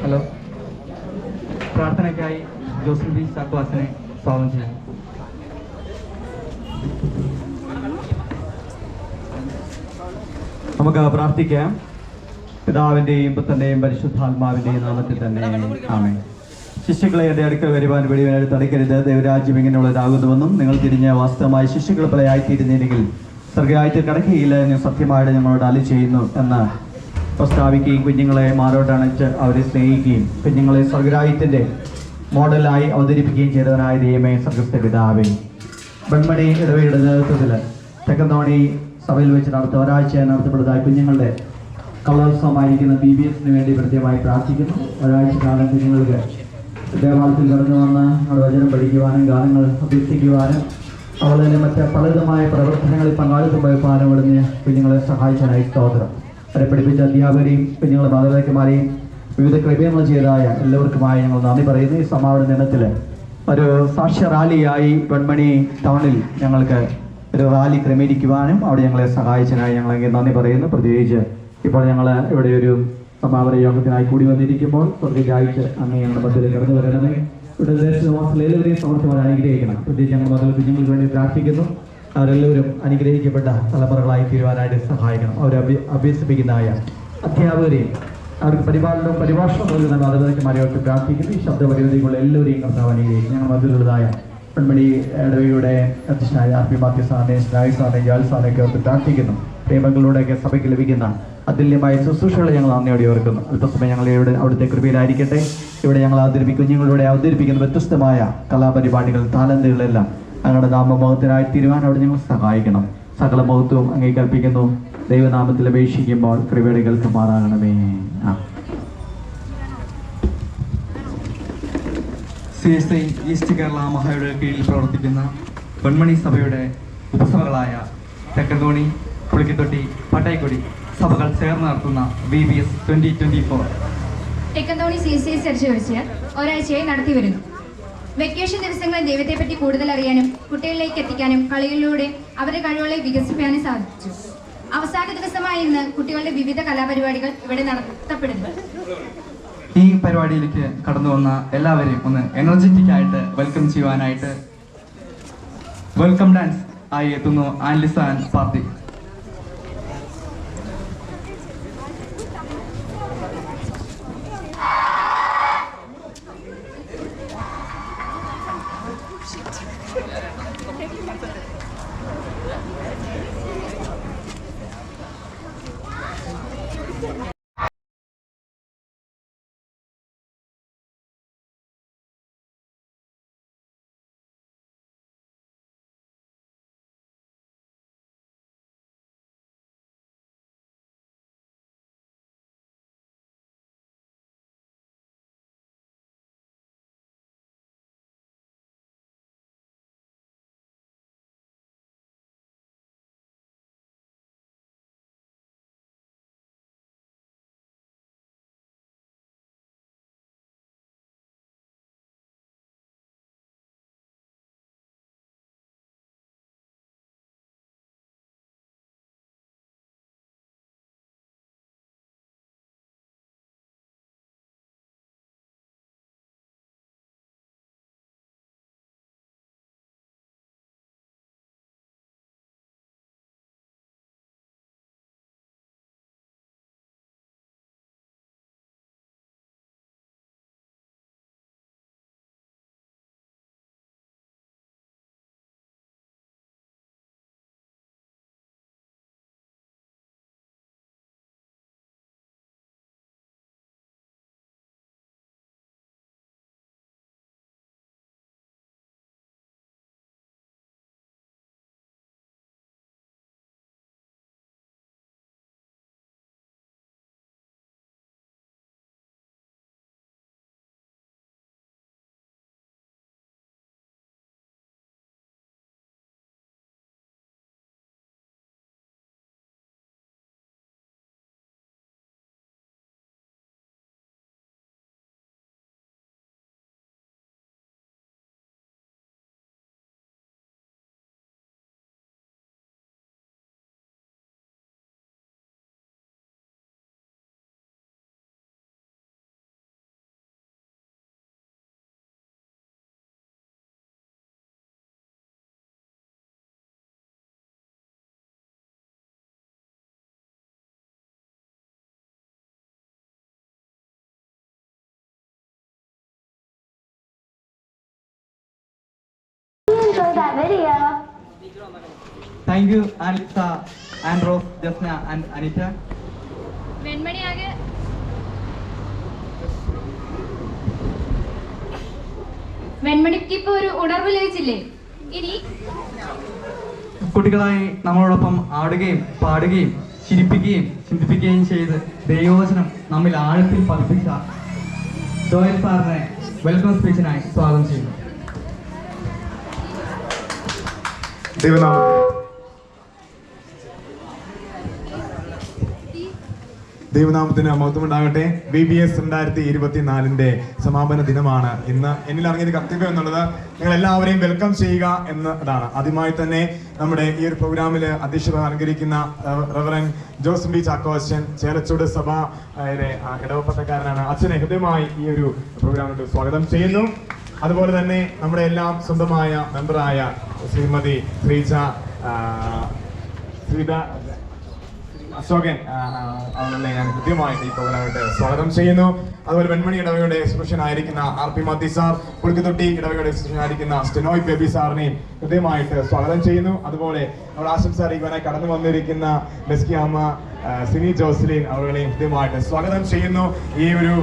Hello. പ്രാർത്ഥനയ്ക്കായി Joseph B സാക്വാസിനെ സ്വാഗതം ചെയ്യാം. നമുക്ക് പ്രാർത്ഥിക്കാം. പിതാവിൻ്റെയും പുത്രൻ്റെയും പരിശുദ്ധാത്മാവിൻ്റെയും നാമത്തിൽ തന്നെ ആമേൻ. ശിശുക്കളെ എൻ്റെ അടുക്കൽ വരുവാൻ വെടിവെടുത്ത് തടയ്ക്കരുത്, ദൈവരാജ്യം ഇങ്ങനെയുള്ളതാകുന്നുവെന്നും നിങ്ങൾ തിരിഞ്ഞ് വാസ്തവമായ ശിശുക്കളെ പോലെ ആയിത്തീരുന്നില്ലെങ്കിൽ സ്വർഗ്ഗരാജ്യത്തിൽ കടക്കുകയില്ല എന്ന് സത്യമായിട്ട് ഞങ്ങളോട് അരുളി ചെയ്യുന്നു എന്ന് പ്രസ്താവിക്കുകയും കുഞ്ഞുങ്ങളെ മാറോട്ടണച്ച് അവരെ സ്നേഹിക്കുകയും കുഞ്ഞുങ്ങളെ സ്വർഗ്ഗരാജ്യത്തിൻ്റെ മോഡലായി അവതരിപ്പിക്കുകയും ചെയ്തവനായ ദൈവമേ, സ്വർഗ്ഗസ്ഥ പിതാവേ, വെൺമണി ഇടവയുടെ നേതൃത്വത്തിൽ തെക്കന്തോണി സഭയിൽ വെച്ച് ഒരാഴ്ച നടത്തപ്പെടുന്നതായ കുഞ്ഞുങ്ങളുടെ കലോത്സവമായിരിക്കുന്ന BBSന് വേണ്ടി പ്രത്യേകമായി പ്രാർത്ഥിക്കുന്നു. ഒരാഴ്ച കാലം കുഞ്ഞുങ്ങൾക്ക് ദേവാലയത്തിൽ കടന്നു വന്ന് നമ്മുടെ വചനം പഠിക്കുവാനും ഗാനങ്ങൾ അഭ്യർത്ഥിക്കുവാനും അതുപോലെ തന്നെ മറ്റ് പലവിധമായ പ്രവർത്തനങ്ങളിൽ പങ്കാളിത്തം വഹിപ്പാനും ഇവിടുന്ന് കുഞ്ഞുങ്ങളെ സഹായിക്കാനായി സ്തോത്രം. അവരെ പഠിപ്പിച്ച അധ്യാപകരെയും കുഞ്ഞുങ്ങളുടെ മാതാപിതാക്കന്മാരെയും വിവിധ ക്രമീകരണങ്ങൾ ചെയ്തതായ എല്ലാവർക്കുമായി ഞങ്ങൾ നന്ദി പറയുന്നു. ഈ സമാപന ദിനത്തിൽ ഒരു സാക്ഷ്യ റാലിയായി വെൺമണി ടൗണിൽ ഞങ്ങൾക്ക് ഒരു റാലി ക്രമീകരിക്കുവാനും അവിടെ ഞങ്ങളെ സഹായിച്ചതിനായി ഞങ്ങൾ നന്ദി പറയുന്നു. പ്രത്യേകിച്ച് ഇപ്പോൾ ഞങ്ങൾ ഇവിടെ ഒരു സമാപന യോഗത്തിനായി കൂടി വന്നിരിക്കുമ്പോൾ സ്വർഗ്ഗരാജ്യത്ത് അങ്ങ് ഞങ്ങളുടെ മധ്യത്തിൽ കടന്നു വരണമേ. ഇവിടെ ദേശവാസികൾ എല്ലാവരെയും സമർത്ഥമായി അനുഗ്രഹിക്കണം. പ്രത്യേകിച്ച് ഞങ്ങൾ മക്കൾ കുഞ്ഞുങ്ങൾക്ക് വേണ്ടി പ്രാർത്ഥിക്കുന്നു. അവരെല്ലാവരും അനുഗ്രഹിക്കപ്പെട്ട തലമുറകളായി തീരുവാനായിട്ട് സഹായിക്കണം. അവരെ അഭ്യസിപ്പിക്കുന്നതായ അധ്യാപകരെയും അവർക്ക് പരിപാലനവും പരിഭാഷണം നൽകുന്ന മാതാപിതാക്കന്മാരെയൊക്കെ പ്രാർത്ഥിക്കുന്നു. ഈ ശബ്ദ പരിമിതികളുള്ള എല്ലാവരെയും കർത്താവ് അനുഗ്രഹിക്കും. ഞങ്ങൾ മധ്യത്തിലുള്ളതായ പെൺമണി ഇടവയുടെ അധ്യക്ഷനായ RP മാത്യു സാറിനെയും സ്നായി സാറിനെയും ജാൽ സാറിനെയൊക്കെ അവർക്ക് പ്രാർത്ഥിക്കുന്നു. പ്രേമങ്ങളിലൂടെയൊക്കെ സഭയ്ക്ക് ലഭിക്കുന്ന അതുല്യമായ ശുശ്രൂഷകളെ ഞങ്ങൾ നന്ദിയോടെ ഓർക്കുന്നു. അല്പസമയം ഞങ്ങൾ ഇവിടെ അവിടുത്തെ കൃപയിലായിരിക്കട്ടെ. ഇവിടെ ഞങ്ങൾ കുഞ്ഞുങ്ങളിലൂടെ അവതരിപ്പിക്കുന്ന വ്യത്യസ്തമായ കലാപരിപാടികൾ താലന്തുകളെല്ലാം ഞങ്ങളുടെ നാമമഹത്വത്തിനായി തീരുവാൻ അവിടെ ഞങ്ങൾ സഹായിക്കണം. സകല മഹത്വവും അങ്ങേ കൽപ്പിക്കുന്നു. ദൈവനാമത്തിൽ അപേക്ഷിക്കുമ്പോൾ കൃപയുടെ കേൾക്കുമാറാകണമേ. CSI ഈസ്റ്റ് കേരള മഹായുടെ കീഴിൽ പ്രവർത്തിക്കുന്ന വെൺമണി സഭയുടെ ഉപസഭകളായ തെക്കന്തോണി, പുളിക്കത്തൊട്ടി, പട്ടായിക്കൊടി സഭകൾ ചേർന്ന് നടത്തുന്ന BBS 2024 തെക്കന്തോണി CSI ചർച്ച് വെച്ച് ഒരാഴ്ചയായി നടത്തി വരുന്നു. വെക്കേഷൻ ദിവസങ്ങളിൽ ദൈവത്തെപ്പറ്റി കൂടുതൽ അറിയാനും കുട്ടികളിലേക്ക് എത്തിക്കാനും കളികളിലൂടെ അവരുടെ കഴിവുകളെ വികസിപ്പിക്കാനും സാധിച്ചു. അവസാന ദിവസമായ ഇന്ന് കുട്ടികളുടെ വിവിധ കലാപരിപാടികൾ ഇവിടെ നടത്തപ്പെടുന്നു. ഈ പരിപാടിയിലേക്ക് കടന്നു വന്ന എല്ലാവരെയും ഒന്ന് എനർജറ്റിക് ആയിട്ട് വെൽക്കം ചെയ്യുവാനായിട്ട് വെൽക്കം ഡാൻസ് ആയി എത്തുന്നു Anlisa and party. Thank you Anlisa, Andros, Jasna and Anitta. വെൺമണിയാകെ വെൺമണിക്ക് ഇപ്പൊ ഒരു ഉണർവ് ലഭിച്ചില്ലേ? ഇനി കുട്ടികളായി നമ്മളോടൊപ്പം ആടുകയും പാടുകയും ചിരിപ്പിക്കുകയും ചിന്തിപ്പിക്കുകയും ചെയ്ത് ദൈവവചനം നമ്മിൽ ആഴത്തിൽ പതിപ്പിച്ച ജോയൽ സാറിനെ വെൽക്കം സ്പീച്ചിനായി സ്വാഗതം ചെയ്യുന്നു. ദൈവനാമത്തിന് മഹത്വമുണ്ടാകട്ടെ. VBS 2024 സമാപന ദിനമാണ് ഇന്ന്. എന്നിൽ ഇറങ്ങിയത് കർത്തവ്യം എന്നുള്ളത് നിങ്ങൾ എല്ലാവരെയും വെൽക്കം ചെയ്യുക എന്നതാണ്. ആദ്യമായി തന്നെ നമ്മുടെ ഈ ഒരു പ്രോഗ്രാമിൽ അധ്യക്ഷത അലങ്കരിക്കുന്ന റവറൻ ജോസ് ബി ചാക്കോച്ചൻ, ചേലച്ചൂട് സഭ ഇടവപ്പത്തക്കാരനാണ്. അച്ഛനെ ഹൃദയമായി ഈ ഒരു പ്രോഗ്രാമിൽ സ്വാഗതം ചെയ്യുന്നു. അതുപോലെ തന്നെ നമ്മുടെ എല്ലാം സ്വന്തമായ മെമ്പറായ ശ്രീമതി ശ്രീത അശോകൻ അവരുടെ ഞാൻ കൃത്യമായിട്ട് ഈ പ്രോഗ്രാമായിട്ട് സ്വാഗതം ചെയ്യുന്നു. അതുപോലെ വെൺമണി ഇടവകയുടെ എക്സിബിഷനായിരിക്കുന്ന RP മാത്യു സാർ, പുളിക്കത്തൊട്ടി ഇടവകയുടെ എക്സിബിഷനായിരിക്കുന്ന സ്റ്റെനോയ് ബേബി സാറിനെയും കൃത്യമായിട്ട് സ്വാഗതം ചെയ്യുന്നു. അതുപോലെ നമ്മൾ ആശംസ അറിയിക്കാനായി കടന്നു വന്നിരിക്കുന്ന ബെസ്കിയാമ്മ, സിനി ജോസ്ലിൻ അവരുടെയും കൃത്യമായിട്ട് സ്വാഗതം ചെയ്യുന്നു. ഈ ഒരു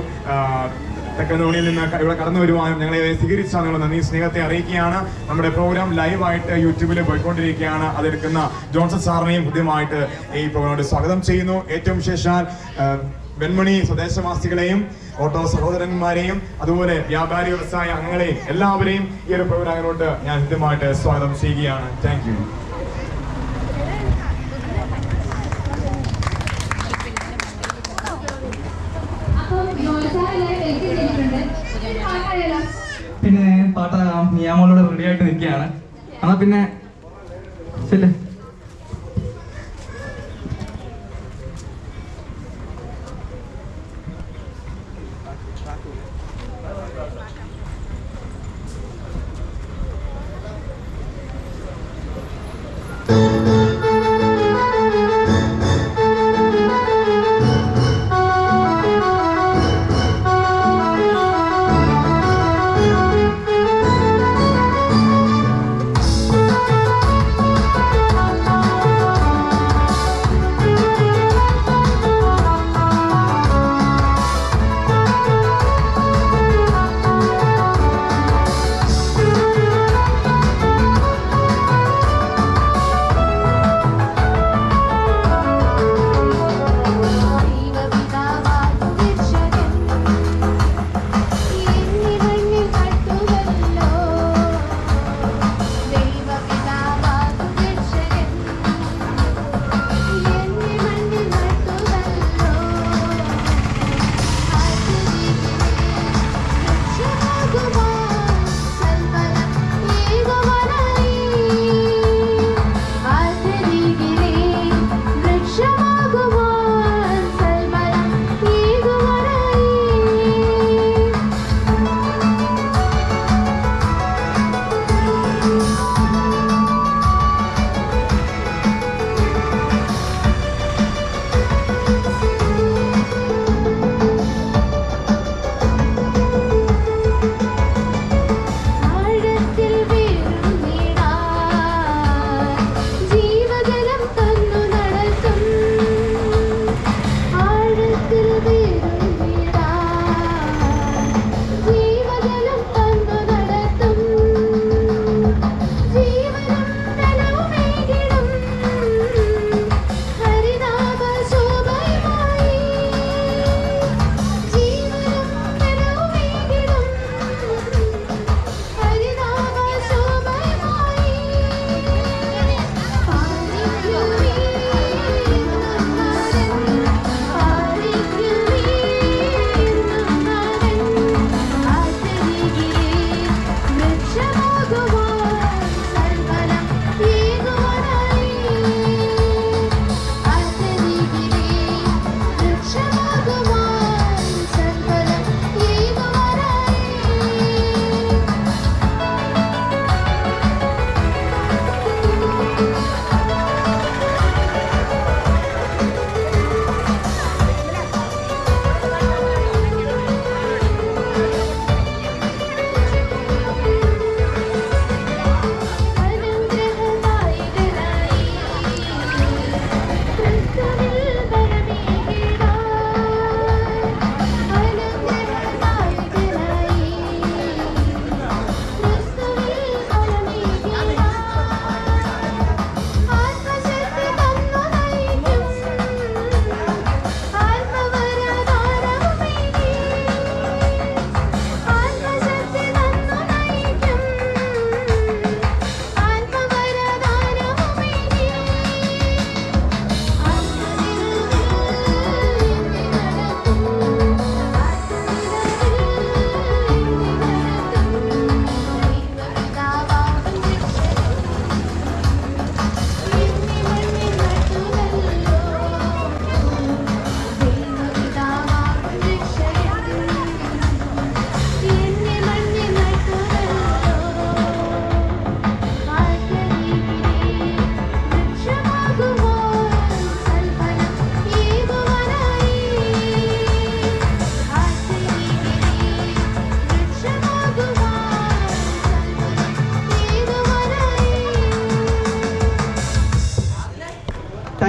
തെക്കനോണിയിൽ നിന്ന് ഇവിടെ കടന്നു വരുവാനും ഞങ്ങളെ സ്വീകരിച്ച നിങ്ങൾ നന്ദി സ്നേഹത്തെ അറിയിക്കുകയാണ്. നമ്മുടെ പ്രോഗ്രാം ലൈവായിട്ട് യൂട്യൂബിൽ പോയിക്കൊണ്ടിരിക്കുകയാണ്. അതെടുക്കുന്ന ജോൺസൺ സാറിനെയും കൃത്യമായിട്ട് ഈ പ്രോഗ്രാമിൽ സ്വാഗതം ചെയ്യുന്നു. ഏറ്റവും വിശേഷാൽ വെൺമണി സ്വദേശവാസികളെയും ഓട്ടോ സഹോദരന്മാരെയും അതുപോലെ വ്യാപാരി വ്യവസായ അംഗങ്ങളെയും എല്ലാവരെയും ഈ ഒരു പ്രോഗ്രാമിലോട്ട് ഞാൻ കൃത്യമായിട്ട് സ്വാഗതം ചെയ്യുകയാണ്. Thank you. പിന്നെ പാട്ടാകാം. നിയാമോളോട് റെഡി ആയിട്ട് നിൽക്കുകയാണ്. എന്നാ പിന്നെ ശരി.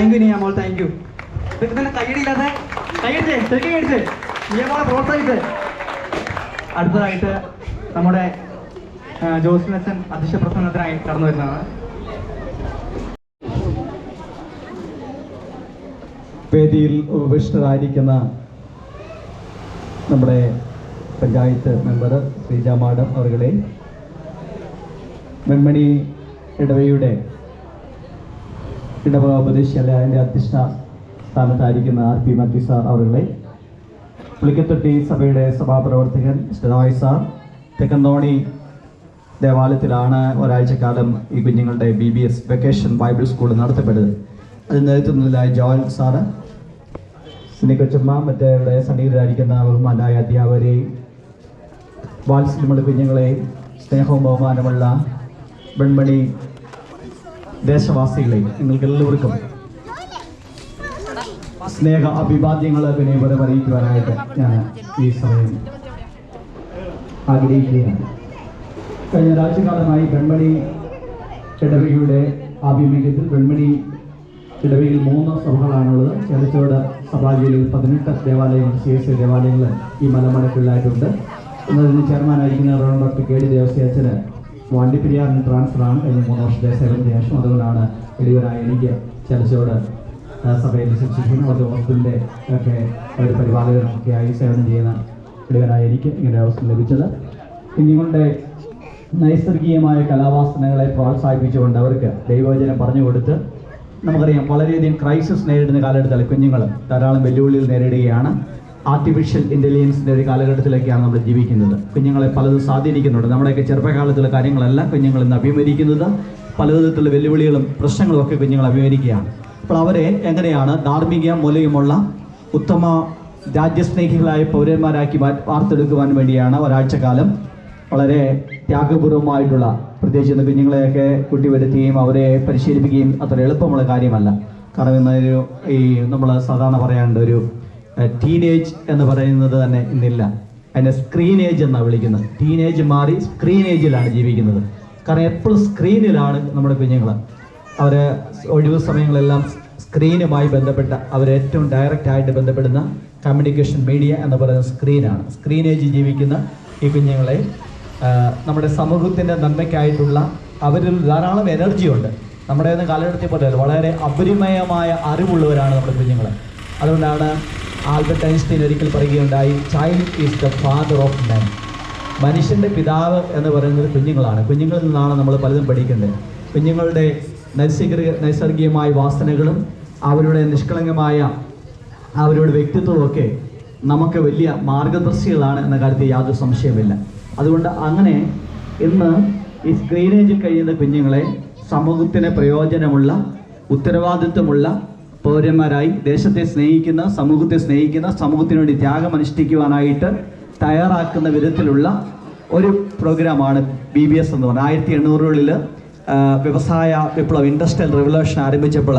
Thank you നിയമോൾ, thank you. ഇതൊക്കെ തന്നെ കൈയടിയില്ലാതെ കൈയടിച്ച് ശരിക്കും കൈയടിച്ച് നിയമോളെ പ്രോത്സാഹിച്ച്. അടുത്തതായിട്ട് നമ്മുടെ ജോസിനച്ചൻ അധ്യക്ഷ പ്രസംഗത്തിനായി കടന്നു വരുന്നതാണ്. വേദിയിൽ ഉപവിഷ്ടരായിരിക്കുന്ന നമ്മുടെ പഞ്ചായത്ത് മെമ്പർ ശ്രീജ മാഡം അവരുടെ, വെൺമണി ഇടവയുടെ ഇടവക ഉപദേശാലയത്തിൻ്റെ അധ്യക്ഷ സ്ഥാനത്തായിരിക്കുന്ന RP മാത്യു സാർ അവരുടെ, പുളിക്കത്തൊട്ടി സഭയുടെ സഭാപ്രവർത്തകൻ സ്ഥിരമായി സാർ, തെക്കന്തോണി ദേവാലയത്തിലാണ് ഒരാഴ്ചക്കാലം ഈ കുഞ്ഞുങ്ങളുടെ BBS വെക്കേഷൻ ബൈബിൾ സ്കൂൾ നടത്തപ്പെട്ടത്. അത് നേതൃത്വത്തിലായ ജോയൽ സാറ്, സിനിക്കൊച്ചമ്മ, മറ്റേ ഇവിടെ സന്നിഹിതരായിരിക്കുന്ന ബഹുമാനായ അധ്യാപകരെയും വാത്സല്യമുള്ള കുഞ്ഞുങ്ങളെയും സ്നേഹവും ബഹുമാനമുള്ള വെൺമണി ദേശവാസികളെയും നിങ്ങൾക്ക് എല്ലാവർക്കും സ്നേഹ അഭിവാദ്യങ്ങൾ വിനയപരം അറിയിക്കുവാനായിട്ട് ഞാൻ ഈ സമയം ആഗ്രഹിക്കുകയാണ്. കഴിഞ്ഞ രാജ്യകാലമായി വെൺമണി ഇടവകയുടെ ആഭിമുഖ്യത്തിൽ വെൺമണി ഇടവകയിൽ 3 സഭകളാണുള്ളത്. ചേലച്ചോട് സഭാജിയിൽ 18 ദേവാലയങ്ങൾ, CSI ദേവാലയങ്ങൾ ഈ മലമടക്കുകളിലായിട്ടുണ്ട്. എന്നതിന് ചെയർമാനായിരിക്കുന്ന റവറൻഡ് ഡോക്ടർ KD ദേവസ്യച്ചന് വണ്ടിപ്പെരിയാറിന് ട്രാൻസ്ഫറാണ് കഴിഞ്ഞ 3 വർഷത്തെ സേവനത്തിന് ശേഷം. അതുകൊണ്ടാണ് എളിയവരായ എനിക്ക് ചേലച്ചോട് സഭയിൽ ശിക്ഷിക്കുന്നു. അത് ഹോസ്പിറ്റലിൻ്റെ ഒക്കെ ഒരു പരിപാലകരൊക്കെ ആയി സേവനം ചെയ്യുന്ന എളിയവരായ എനിക്ക് ഇങ്ങനെ അവസരം ലഭിച്ചത്. കുഞ്ഞുങ്ങളുടെ നൈസർഗികമായ കലാവാസനകളെ പ്രോത്സാഹിപ്പിച്ചുകൊണ്ട് അവർക്ക് ദൈവവചനം പറഞ്ഞു കൊടുത്ത്, നമുക്കറിയാം വളരെയധികം ക്രൈസിസ് നേരിടുന്ന കാലഘട്ടത്തിൽ കുഞ്ഞുങ്ങൾ ധാരാളം വെല്ലുവിളികൾ നേരിടുകയാണ്. ആർട്ടിഫിഷ്യൽ ഇൻ്റലിജൻസിൻ്റെ ഒരു കാലഘട്ടത്തിലൊക്കെയാണ് നമ്മൾ ജീവിക്കുന്നത്. കുഞ്ഞുങ്ങളെ പലതും സ്വാധീനിക്കുന്നുണ്ട്. നമ്മുടെയൊക്കെ ചെറുപ്പകാലത്തുള്ള കാര്യങ്ങളല്ല കുഞ്ഞുങ്ങൾ ഇന്ന് അഭിമുഖീകരിക്കുന്നത്. പലവിധത്തിലുള്ള വെല്ലുവിളികളും പ്രശ്നങ്ങളും ഒക്കെ കുഞ്ഞുങ്ങൾ അഭിമുഖീകരിക്കുകയാണ്. അപ്പോൾ അവരെ എങ്ങനെയാണ് ധാർമ്മിക മൂല്യമുള്ള ഉത്തമ രാജ്യസ്നേഹികളായ പൗരന്മാരാക്കി വാർത്തെടുക്കുവാൻ വേണ്ടിയാണ് ഒരാഴ്ചക്കാലം വളരെ ത്യാഗപൂർവമായിട്ടുള്ള, പ്രത്യേകിച്ച് കുഞ്ഞുങ്ങളെയൊക്കെ കൂട്ടിവരുത്തുകയും അവരെ പരിശീലിപ്പിക്കുകയും അത്ര എളുപ്പമുള്ള കാര്യമല്ല. കാരണം ഇന്നൊരു നമ്മൾ സാധാരണ പറയാറുണ്ട്, ഒരു ടീനേജ് എന്ന് പറയുന്നത് തന്നെ ഇന്നില്ല. അതിനെ സ്ക്രീനേജ് എന്നാണ് വിളിക്കുന്നത്. ടീനേജ് മാറി സ്ക്രീനേജിലാണ് ജീവിക്കുന്നത്. കാരണം എപ്പോഴും സ്ക്രീനിലാണ് നമ്മുടെ കുഞ്ഞുങ്ങൾ. അവർ ഒഴിവ് സമയങ്ങളെല്ലാം സ്ക്രീനുമായി ബന്ധപ്പെട്ട അവരേറ്റവും ഡയറക്റ്റായിട്ട് ബന്ധപ്പെടുന്ന കമ്മ്യൂണിക്കേഷൻ മീഡിയ എന്ന് പറയുന്ന സ്ക്രീനാണ്. സ്ക്രീനേജ് ജീവിക്കുന്ന ഈ കുഞ്ഞുങ്ങളെ നമ്മുടെ സമൂഹത്തിൻ്റെ നന്മയ്ക്കായിട്ടുള്ള അവരിൽ ധാരാളം എനർജി ഉണ്ട്. നമ്മുടെ കാലഘട്ടത്തിൽ പോലെ വളരെ അപരിമയമായ അറിവുള്ളവരാണ് നമ്മുടെ കുഞ്ഞുങ്ങൾ. അതുകൊണ്ടാണ് ആൽബർട്ട് ഐൻസ്റ്റീൻ ഒരിക്കൽ പറയുകയുണ്ടായി, child is the father of മാൻ. മനുഷ്യൻ്റെ പിതാവ് എന്ന് പറയുന്നത് കുഞ്ഞുങ്ങളാണ്. കുഞ്ഞുങ്ങളിൽ നിന്നാണ് നമ്മൾ പലതും പഠിക്കേണ്ടത്. കുഞ്ഞുങ്ങളുടെ നൈസർഗികമായ വാസനകളും അവരുടെ നിഷ്കളങ്കമായ അവരുടെ വ്യക്തിത്വമൊക്കെ നമുക്ക് വലിയ മാർഗദർശികളാണ് എന്ന കാര്യത്തിൽ യാതൊരു സംശയമില്ല. അതുകൊണ്ട് അങ്ങനെ ഇന്ന് ഈ സ്ക്രീനേജിൽ കഴിയുന്ന കുഞ്ഞുങ്ങളെ സമൂഹത്തിന് പ്രയോജനമുള്ള, ഉത്തരവാദിത്വമുള്ള പൗരന്മാരായി ദേശത്തെ സ്നേഹിക്കുന്ന, സമൂഹത്തെ സ്നേഹിക്കുന്ന, സമൂഹത്തിന് വേണ്ടി ത്യാഗം അനുഷ്ഠിക്കുവാനായിട്ട് തയ്യാറാക്കുന്ന വിധത്തിലുള്ള ഒരു പ്രോഗ്രാമാണ് BBS എന്ന് പറഞ്ഞത്. 1800കളിൽ വ്യവസായ വിപ്ലവം, ഇൻഡസ്ട്രിയൽ റെവല്യൂഷൻ ആരംഭിച്ചപ്പോൾ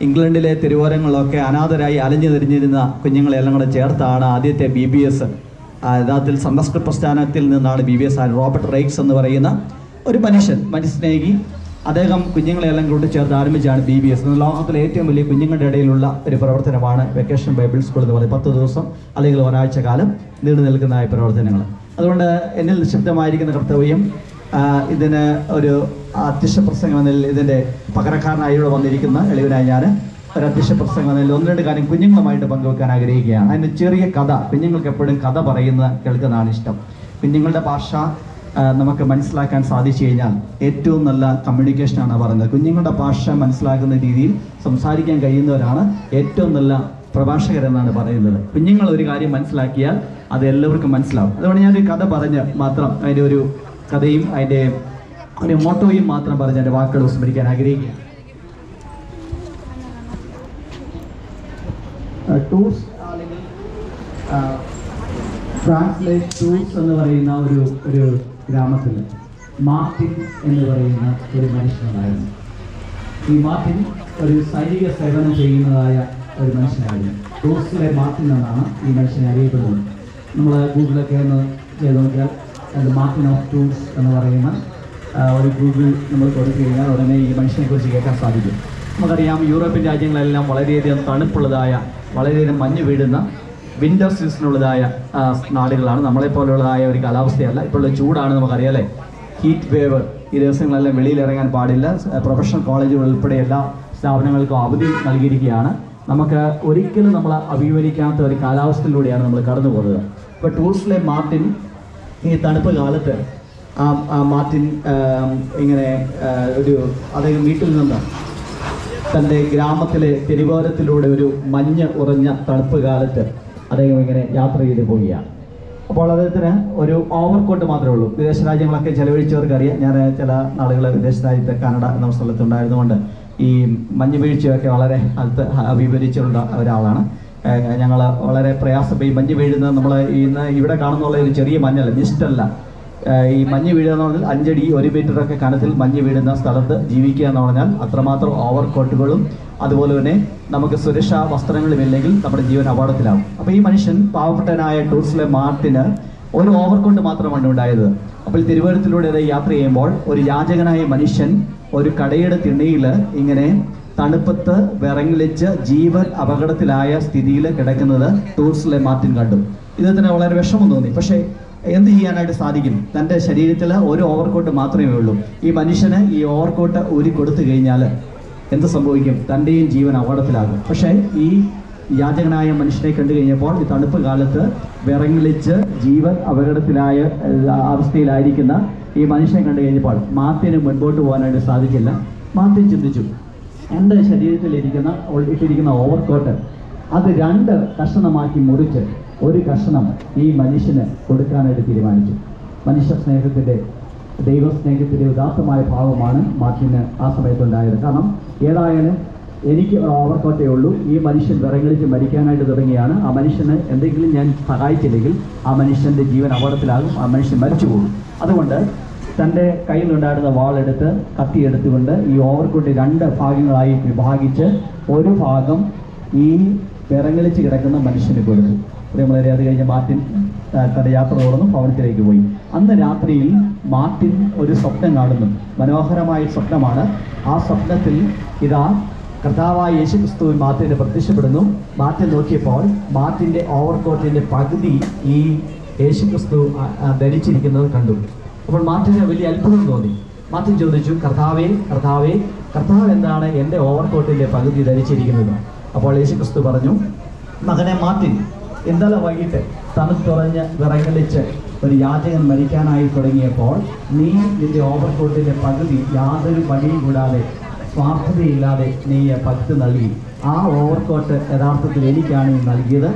ഇംഗ്ലണ്ടിലെ തെരുവോരങ്ങളിലൊക്കെ അനാഥരായി അലഞ്ഞു തിരിഞ്ഞിരുന്ന കുഞ്ഞുങ്ങളെല്ലാം കൂടെ ചേർത്താണ് ആദ്യത്തെ BBS. യഥാർത്ഥത്തിൽ സംസ്കൃത പ്രസ്ഥാനത്തിൽ നിന്നാണ് BBS. റോബർട്ട് റൈക്സ് എന്ന് പറയുന്ന ഒരു മനുഷ്യസ്നേഹി, അദ്ദേഹം കുഞ്ഞുങ്ങളെല്ലാം കൂടി ചേർത്ത് ആരംഭിച്ചാണ് BBS. ലോകത്തിലെ ഏറ്റവും വലിയ കുഞ്ഞുങ്ങളുടെ ഇടയിലുള്ള ഒരു പ്രവർത്തനമാണ് വെക്കേഷൻ ബൈബിൾ സ്കൂൾ എന്ന് പറയുന്നത്. 10 ദിവസം അല്ലെങ്കിൽ ഒരാഴ്ച കാലം നീണ്ടു നിൽക്കുന്ന പ്രവർത്തനങ്ങൾ. അതുകൊണ്ട് എന്നിൽ നിക്ഷിപ്തമായിരിക്കുന്ന കർത്തവ്യം ഇതിന് ഒരു അധ്യക്ഷ പ്രസംഗം എന്നതിൽ ഇതിൻ്റെ പകരക്കാരനായി ഇവിടെ വന്നിരിക്കുന്ന എളിവനായി ഞാൻ ഒരു അധ്യക്ഷ പ്രസംഗം എന്നതിൽ 1-2 കാര്യം കുഞ്ഞുങ്ങളുമായിട്ട് പങ്കുവെക്കാൻ ആഗ്രഹിക്കുകയാണ്. അതിൻ്റെ ചെറിയ കഥ, കുഞ്ഞുങ്ങൾക്ക് എപ്പോഴും കഥ കേൾക്കുന്നതാണ് ഇഷ്ടം. കുഞ്ഞുങ്ങളുടെ ഭാഷ നമുക്ക് മനസ്സിലാക്കാൻ സാധിച്ചു കഴിഞ്ഞാൽ ഏറ്റവും നല്ല കമ്മ്യൂണിക്കേഷനാണ് പറയുന്നത്. കുഞ്ഞുങ്ങളുടെ ഭാഷ മനസ്സിലാക്കുന്ന രീതിയിൽ സംസാരിക്കാൻ കഴിയുന്നവരാണ് ഏറ്റവും നല്ല പ്രഭാഷകരെന്നാണ് പറയുന്നത്. കുഞ്ഞുങ്ങൾ ഒരു കാര്യം മനസ്സിലാക്കിയാൽ അത് എല്ലാവർക്കും മനസ്സിലാവും. അതുകൊണ്ട് ഞാനൊരു കഥ പറഞ്ഞ് മാത്രം അതിൻ്റെ ഒരു കഥയും അതിൻ്റെ ഒരു മോട്ടോയും മാത്രം പറഞ്ഞ് എൻ്റെ വാക്കുകൾ വിസ്മരിക്കാൻ ആഗ്രഹിക്കുകയാണ്. ടൂർസ് അല്ലെങ്കിൽ ട്രാൻസ്ലേറ്റ് ടൂർസ് എന്ന് പറയുന്ന ഒരു ഗ്രാമത്തിൽ മാർട്ടിൻ എന്ന് പറയുന്ന ഒരു മനുഷ്യനുണ്ടായിരുന്നു. ഈ മാർട്ടിൻ ഒരു സൈനിക സേവനം ചെയ്യുന്നതായ ഒരു മനുഷ്യനായിരുന്നു. ടൂർസിലെ മാർട്ടിൻ എന്നാണ് ഈ മനുഷ്യനെ അറിയപ്പെടുന്നത്. നമ്മൾ ഗൂഗിളൊക്കെ ഒന്ന് ചെയ്ത് നോക്കിയാൽ മാർട്ടിൻ ഓഫ് ടൂർസ് എന്ന് പറയുന്ന ഒരു ഗൂഗിൾ നമ്മൾ കൊടുത്തു കഴിഞ്ഞാൽ ഉടനെ ഈ മനുഷ്യനെക്കുറിച്ച് കേൾക്കാൻ സാധിക്കും. നമുക്കറിയാം യൂറോപ്യൻ രാജ്യങ്ങളെല്ലാം വളരെയധികം തണുപ്പുള്ളതായ, വളരെയധികം മഞ്ഞ് വീഴുന്ന വിൻ്റർ സീസണുള്ളതായ നാടുകളാണ്. നമ്മളെപ്പോലുള്ളതായ ഒരു കാലാവസ്ഥയല്ല. ഇപ്പോൾ ചൂടാണ്, നമുക്കറിയാം അല്ലേ. ഹീറ്റ് വേവ്, ഈ ദിവസങ്ങളെല്ലാം വെളിയിലിറങ്ങാൻ പാടില്ല. പ്രൊഫഷണൽ കോളേജുകൾ ഉൾപ്പെടെ എല്ലാ സ്ഥാപനങ്ങൾക്കും അവധി നൽകിയിരിക്കുകയാണ്. നമുക്ക് ഒരിക്കലും നമ്മൾ അഭിമുഖീകരിക്കാത്ത ഒരു കാലാവസ്ഥയിലൂടെയാണ് നമ്മൾ കടന്നു പോകുന്നത്. ഇപ്പോൾ ടൂൾസിലെ മാർട്ടിൻ ഈ തണുപ്പ് കാലത്ത് മാർട്ടിൻ ഇങ്ങനെ അദ്ദേഹം വീട്ടിൽ നിന്ന് തൻ്റെ ഗ്രാമത്തിലെ തെരുവോരത്തിലൂടെ ഒരു മഞ്ഞ് ഉറഞ്ഞ തണുപ്പ് കാലത്ത് അദ്ദേഹം ഇങ്ങനെ യാത്ര ചെയ്ത് പോവുകയാണ്. അപ്പോൾ അദ്ദേഹത്തിന് ഒരു ഓവർകോട്ട് മാത്രമേ ഉള്ളൂ. വിദേശ രാജ്യങ്ങളൊക്കെ ചെലവഴിച്ചവർക്കറിയാം. ഞാൻ ചില നാളുകൾ വിദേശ രാജ്യത്ത് കാനഡ എന്ന സ്ഥലത്തുണ്ടായിരുന്നുകൊണ്ട് ഈ മഞ്ഞ് വീഴ്ചയൊക്കെ വളരെ അടുത്ത് അഭിമുഖീകരിച്ചുള്ള ഒരാളാണ്. ഞങ്ങൾ വളരെ പ്രയാസം. ഈ മഞ്ഞ് വീഴുന്നത് നമ്മൾ ഇന്ന് ഇവിടെ കാണുന്നുള്ള ഒരു ചെറിയ മഞ്ഞല്ല, മിസ്റ്റല്ല. ഈ മഞ്ഞ് വീഴുക എന്ന് പറഞ്ഞാൽ 5 അടി 1 മീറ്ററൊക്കെ കനത്തിൽ മഞ്ഞ് വീഴുന്ന സ്ഥലത്ത് ജീവിക്കുക എന്ന് പറഞ്ഞാൽ അത്രമാത്രം ഓവർകോട്ടുകളും അതുപോലെ തന്നെ നമുക്ക് സുരക്ഷാ വസ്ത്രങ്ങളുമില്ലെങ്കിൽ നമ്മുടെ ജീവൻ അപകടത്തിലാവും. അപ്പോൾ ഈ മനുഷ്യൻ, പാവപ്പെട്ടനായ ടൂൾസിലെ മാർട്ടിന് ഒരു ഓവർകോട്ട് മാത്രമാണ് ഉണ്ടായത്. അപ്പോൾ തിരുവനന്തപുരത്തിലൂടെ യാത്ര ചെയ്യുമ്പോൾ ഒരു യാചകനായ മനുഷ്യൻ ഒരു കടയുടെ തിണ്ണയിൽ ഇങ്ങനെ തണുപ്പത്ത് വിറങ്ങലിച്ച് ജീവൻ അപകടത്തിലായ സ്ഥിതിയിൽ കിടക്കുന്നത് ടൂൾസിലെ മാർട്ടിൻ കണ്ടു. ഇദ്ദേഹത്തിന് വളരെ വിഷമം തോന്നി. പക്ഷേ എന്ത് ചെയ്യാനായിട്ട് സാധിക്കും? തൻ്റെ ശരീരത്തിൽ ഒരു ഓവർകോട്ട് മാത്രമേ ഉള്ളൂ. ഈ മനുഷ്യന് ഈ ഓവർകോട്ട് ഊരി കൊടുത്തു കഴിഞ്ഞാൽ എന്ത് സംഭവിക്കും? തൻ്റെയും ജീവൻ അപകടത്തിലാകും. പക്ഷേ ഈ യാചകനായ മനുഷ്യനെ കണ്ടു കഴിഞ്ഞപ്പോൾ ഈ തണുപ്പ് കാലത്ത് വിറങ്ങലിച്ച് ജീവൻ അപകടത്തിലായ അവസ്ഥയിലായിരിക്കുന്ന ഈ മനുഷ്യനെ കണ്ടു കഴിഞ്ഞപ്പോൾ മാർട്ടിന് മുൻപോട്ട് പോകാനായിട്ട് സാധിച്ചില്ല. മാർട്ടിൻ ചിന്തിച്ചു, എൻ്റെ ഇട്ടിരിക്കുന്ന ഓവർകോട്ട് അത് 2 കഷണമാക്കി മുറിച്ച് ഒരു കഷണം ഈ മനുഷ്യന് കൊടുക്കാനായിട്ട് തീരുമാനിച്ചു. മനുഷ്യ സ്നേഹത്തിൻ്റെ, ദൈവസ്നേഹത്തിൻ്റെ ഉദാത്തമായ ഭാവമാണ് മാർട്ടിന് ആ സമയത്തുണ്ടായത്. കാരണം ഏതായാലും എനിക്ക് ഓവർകോട്ടേ ഉള്ളൂ, ഈ മനുഷ്യൻ വിറങ്ങലിച്ച് മരിക്കാനായിട്ട് തുടങ്ങിയാണ്. ആ മനുഷ്യന് എന്തെങ്കിലും ഞാൻ സഹായിച്ചില്ലെങ്കിൽ ആ മനുഷ്യൻ്റെ ജീവൻ അപകടത്തിലാകും, ആ മനുഷ്യൻ മരിച്ചു പോകും. അതുകൊണ്ട് തൻ്റെ കയ്യിലുണ്ടായിരുന്ന വാളെടുത്ത് കത്തിയെടുത്തുകൊണ്ട് ഈ ഓവർകോട്ട് 2 ഭാഗങ്ങളായി വിഭാഗിച്ച് ഒരു ഭാഗം ഈ വിറങ്ങലിച്ച് കിടക്കുന്ന മനുഷ്യന് കൊടുത്തു. പ്രിയമുള്ളവരെ, അത് കഴിഞ്ഞ് മാർട്ടിൻ തൻ്റെ യാത്ര തുടർന്ന് ഭവനത്തിലേക്ക് പോയി. അന്ന് രാത്രിയിൽ മാർട്ടിൻ ഒരു സ്വപ്നം കാണുന്നു. മനോഹരമായ സ്വപ്നമാണ്. ആ സ്വപ്നത്തിൽ ഇതാ കർത്താവായ യേശുക്രിസ്തു മാർട്ടിന് പ്രത്യക്ഷപ്പെടുന്നു. മാർട്ടിൻ നോക്കിയപ്പോൾ മാർട്ടിൻ്റെ ഓവർകോട്ടിൻ്റെ പകുതി ഈ യേശുക്രിസ്തു ധരിച്ചിരിക്കുന്നത് കണ്ടു. അപ്പോൾ മാർട്ടിന് വലിയ അത്ഭുതം തോന്നി. മാർട്ടിൻ ചോദിച്ചു, കർത്താവ് എന്താണ് എൻ്റെ ഓവർകോട്ടിൻ്റെ പകുതി ധരിച്ചിരിക്കുന്നത്? അപ്പോൾ യേശുക്രിസ്തു പറഞ്ഞു, മകനെ മാർട്ടിൻ, ഇന്നലെ വൈകിട്ട് തണുത്തുറഞ്ഞ് വിറങ്ങലിച്ച് ഒരു യാചകൻ മരിക്കാനായി തുടങ്ങിയപ്പോൾ നീ നിന്റെ ഓവർകോട്ടിൻ്റെ പകുതി യാതൊരു പണിയും കൂടാതെ, സ്വാർത്ഥതയില്ലാതെ നീ പകുതി നൽകി. ആ ഓവർകോട്ട് യഥാർത്ഥത്തിൽ എനിക്കാണ് നീ നൽകിയത്.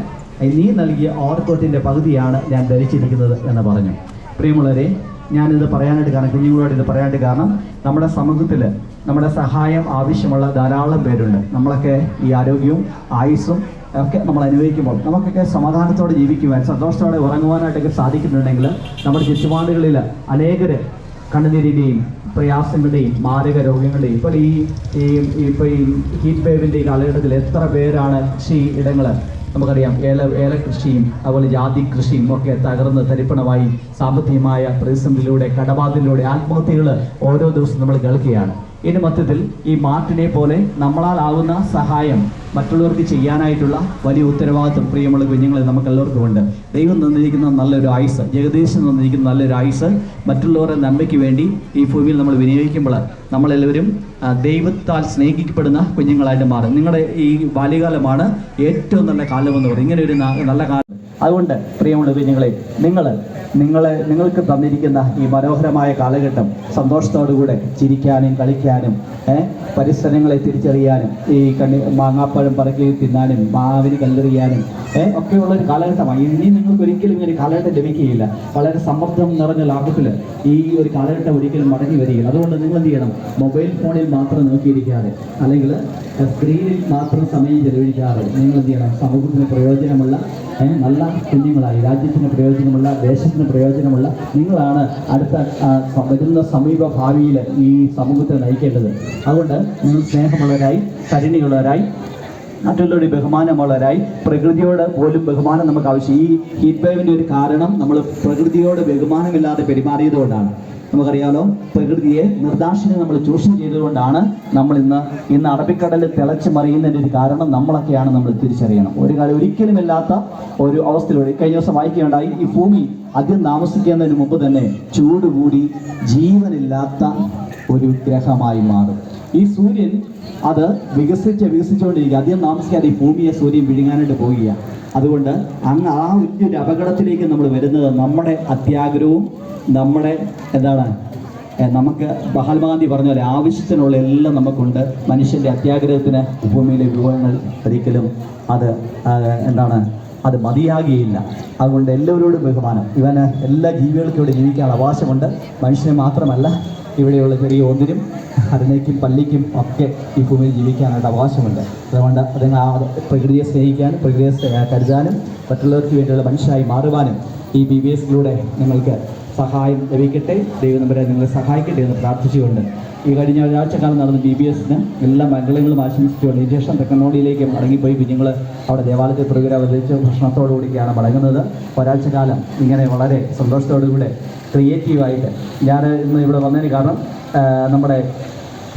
നീ നൽകിയ ഓവർകോട്ടിൻ്റെ പകുതിയാണ് ഞാൻ ധരിച്ചിരിക്കുന്നത് എന്ന് പറഞ്ഞു. പ്രിയമുള്ളവരെ, ഞാനിത് പറയാനായിട്ട് കാരണം, കുഞ്ഞുങ്ങളോട് ഇത് പറയാനായിട്ട് കാരണം, നമ്മുടെ സമൂഹത്തിൽ നമ്മുടെ സഹായം ആവശ്യമുള്ള ധാരാളം പേരുണ്ട്. നമ്മളൊക്കെ ഈ ആരോഗ്യവും ആയുസ്സും ഒക്കെ നമ്മൾ അനുഭവിക്കുമ്പോൾ നമുക്കൊക്കെ സമാധാനത്തോടെ ജീവിക്കുവാൻ, സന്തോഷത്തോടെ ഉറങ്ങുവാനായിട്ടൊക്കെ സാധിക്കുന്നുണ്ടെങ്കിൽ നമ്മുടെ ചുറ്റുപാടുകളിൽ അനേകർ കണ്ണുനീരിൻ്റെയും പ്രയാസങ്ങളുടെയും മാരക രോഗങ്ങളുടെയും ഇപ്പോൾ ഈ ഹീറ്റ് വേവിൻ്റെ കാലഘട്ടത്തിൽ എത്ര പേരാണ് കൃഷി ഇടങ്ങൾ നമുക്കറിയാം, ഏലകൃഷിയും അതുപോലെ ജാതി കൃഷിയും ഒക്കെ തകർന്ന് തരിപ്പണമായി സാമ്പത്തികമായ പ്രതിസന്ധിയിലൂടെ, കടബാധ്യതയിലൂടെ ആത്മഹത്യകൾ ഓരോ ദിവസവും നമ്മൾ കേൾക്കുകയാണ്. ഇതിന് മധ്യത്തിൽ ഈ മാർട്ടിനെ പോലെ നമ്മളാലാവുന്ന സഹായം മറ്റുള്ളവർക്ക് ചെയ്യാനായിട്ടുള്ള വലിയ ഉത്തരവാദിത്വം പ്രിയമുള്ള കുഞ്ഞുങ്ങളെ നമുക്കെല്ലാവർക്കും ഉണ്ട്. ദൈവം തന്നിരിക്കുന്ന നല്ലൊരു ആയുസ്, ജഗദീശൻ തന്നിരിക്കുന്ന നല്ലൊരു ആയുസ് മറ്റുള്ളവരുടെ നന്മയ്ക്ക് വേണ്ടി ഈ ഭൂമിയിൽ നമ്മൾ വിനിയോഗിക്കുമ്പോൾ നമ്മളെല്ലാവരും ദൈവത്താൽ സ്നേഹിക്കപ്പെടുന്ന കുഞ്ഞുങ്ങളായിട്ട് മാറും. നിങ്ങളുടെ ഈ ബാല്യകാലമാണ് ഏറ്റവും നല്ല കാലമെന്ന് പറയും, ഇങ്ങനെ ഒരു നല്ല കാലം. അതുകൊണ്ട് പ്രിയമുള്ള കുഞ്ഞുങ്ങളെ, നിങ്ങൾക്ക് തന്നിരിക്കുന്ന ഈ മനോഹരമായ കാലഘട്ടം സന്തോഷത്തോടുകൂടെ ചിരിക്കാനും കളിക്കാനും പരിസരങ്ങളെ തിരിച്ചറിയാനും ഈ മാങ്ങാപ്പഴം പറക്കി തിന്നാനും മാവിന് കല്ലെറിയാനും ഒക്കെയുള്ളൊരു കാലഘട്ടമാണ്. ഇനി നിങ്ങൾക്ക് ഒരിക്കലും ഇങ്ങനെ കാലഘട്ടം ലഭിക്കുകയില്ല. വളരെ സമ്മർദ്ദം നിറഞ്ഞ ലാഭത്തിൽ ഈ ഒരു കാലഘട്ടം ഒരിക്കലും മടങ്ങി വരികയില്ല. അതുകൊണ്ട് നിങ്ങൾ എന്ത് ചെയ്യണം? മൊബൈൽ ഫോണിൽ മാത്രം നോക്കിയിരിക്കാതെ, അല്ലെങ്കിൽ സ്ക്രീനിൽ മാത്രം സമയം ചെലവഴിക്കാതെ നിങ്ങൾ എന്ത് ചെയ്യണം? സമൂഹത്തിന് പ്രയോജനമുള്ള നല്ല കുഞ്ഞുങ്ങളായി, രാജ്യത്തിന് പ്രയോജനമുള്ള, ദേശത്തിന് പ്രയോജനമുള്ള നിങ്ങളാണ് അടുത്ത വരുന്ന സമീപ ഭാവിയിൽ ഈ സമൂഹത്തെ നയിക്കേണ്ടത്. അതുകൊണ്ട് നിങ്ങൾ സ്നേഹമുള്ളവരായി, കരുണയുള്ളവരായി, മറ്റുള്ളവരുടെ ബഹുമാനം വളരായി പ്രകൃതിയോട് പോലും ബഹുമാനം നമുക്ക് ആവശ്യം. ഈ ഹീറ്റ് വേവിൻ്റെ ഒരു കാരണം നമ്മൾ പ്രകൃതിയോട് ബഹുമാനമില്ലാതെ പെരുമാറിയതുകൊണ്ടാണ്. നമുക്കറിയാലോ, പ്രകൃതിയെ നിർദാക്ഷിണ്യം നമ്മൾ ചൂഷണം ചെയ്തുകൊണ്ടാണ് നമ്മൾ ഇന്ന് അറബിക്കടലിൽ തിളച്ച് മറിയുന്നതിൻ്റെ ഒരു കാരണം നമ്മളൊക്കെയാണ് നമ്മൾ തിരിച്ചറിയണം. ഒരു കാലം ഒരിക്കലുമില്ലാത്ത ഒരു അവസ്ഥയിലൂടെ കഴിഞ്ഞ ദിവസം വായിക്കുകയുണ്ടായി. ഈ ഭൂമി ആദ്യം താമസിക്കുന്നതിന് മുമ്പ് തന്നെ ചൂട് കൂടി ജീവനില്ലാത്ത ഒരു ഗ്രഹമായി മാറും. ഈ സൂര്യൻ അത് വികസിച്ചുകൊണ്ടിരിക്കുക. അധികം താമസിക്കാതെ ഈ ഭൂമിയെ സൂര്യൻ വിഴുങ്ങാനായിട്ട് പോവുകയാണ്. അതുകൊണ്ട് അങ്ങ് ആ വലിയൊരു അപകടത്തിലേക്ക് നമ്മൾ വരുന്നത് നമ്മുടെ അത്യാഗ്രഹവും നമ്മുടെ നമുക്ക് മഹാത്മാഗാന്ധി പറഞ്ഞ പോലെ ആവശ്യത്തിനുള്ള എല്ലാം നമുക്കുണ്ട്. മനുഷ്യൻ്റെ അത്യാഗ്രഹത്തിന് ഭൂമിയിലെ വിഭവങ്ങൾ ഒരിക്കലും അത് മതിയാകുകയില്ല. അതുകൊണ്ട് എല്ലാവരോടും ബഹുമാനം. ഇവന് എല്ലാ ജീവികൾക്കും ഇവിടെ ജീവിക്കാനുള്ള അവകാശമുണ്ട്. മനുഷ്യനെ മാത്രമല്ല, ഇവിടെയുള്ള ചെറിയ ഒന്നിനും അരനയ്ക്കും പള്ളിക്കും ഒക്കെ ഈ ഭൂമിയിൽ ജീവിക്കാനായിട്ട് അവകാശമുണ്ട്. അതുകൊണ്ട് അതിന് പ്രകൃതിയെ സ്നേഹിക്കാനും പ്രകൃതിയെ കരുതാനും മറ്റുള്ളവർക്ക് വേണ്ടിയുള്ള മനുഷ്യരായി മാറുവാനും ഈ BBSലൂടെ നിങ്ങൾക്ക് സഹായം ലഭിക്കട്ടെ. ദൈവം നമ്പരെ നിങ്ങളെ സഹായിക്കട്ടെ എന്ന് പ്രാർത്ഥിച്ചുകൊണ്ട് ഈ കഴിഞ്ഞ ഒരാഴ്ചക്കാലം നടന്ന BBSന് എല്ലാ മംഗളങ്ങളും ആശംസിച്ചുകൊണ്ട് ഇതിനുശേഷം തെക്കനോടിയിലേക്ക് മടങ്ങിപ്പോയി കുഞ്ഞുങ്ങൾ അവിടെ ദേവാലയത്തിൽ പ്രോഗ്രാം അവതരിച്ച് ഭക്ഷണത്തോടുകൂടിയാണ് മടങ്ങുന്നത്. ഒരാഴ്ചക്കാലം ഇങ്ങനെ വളരെ സന്തോഷത്തോടുകൂടെ ക്രിയേറ്റീവായിട്ട് ഞാൻ ഇന്ന് ഇവിടെ വന്നതിന് കാരണം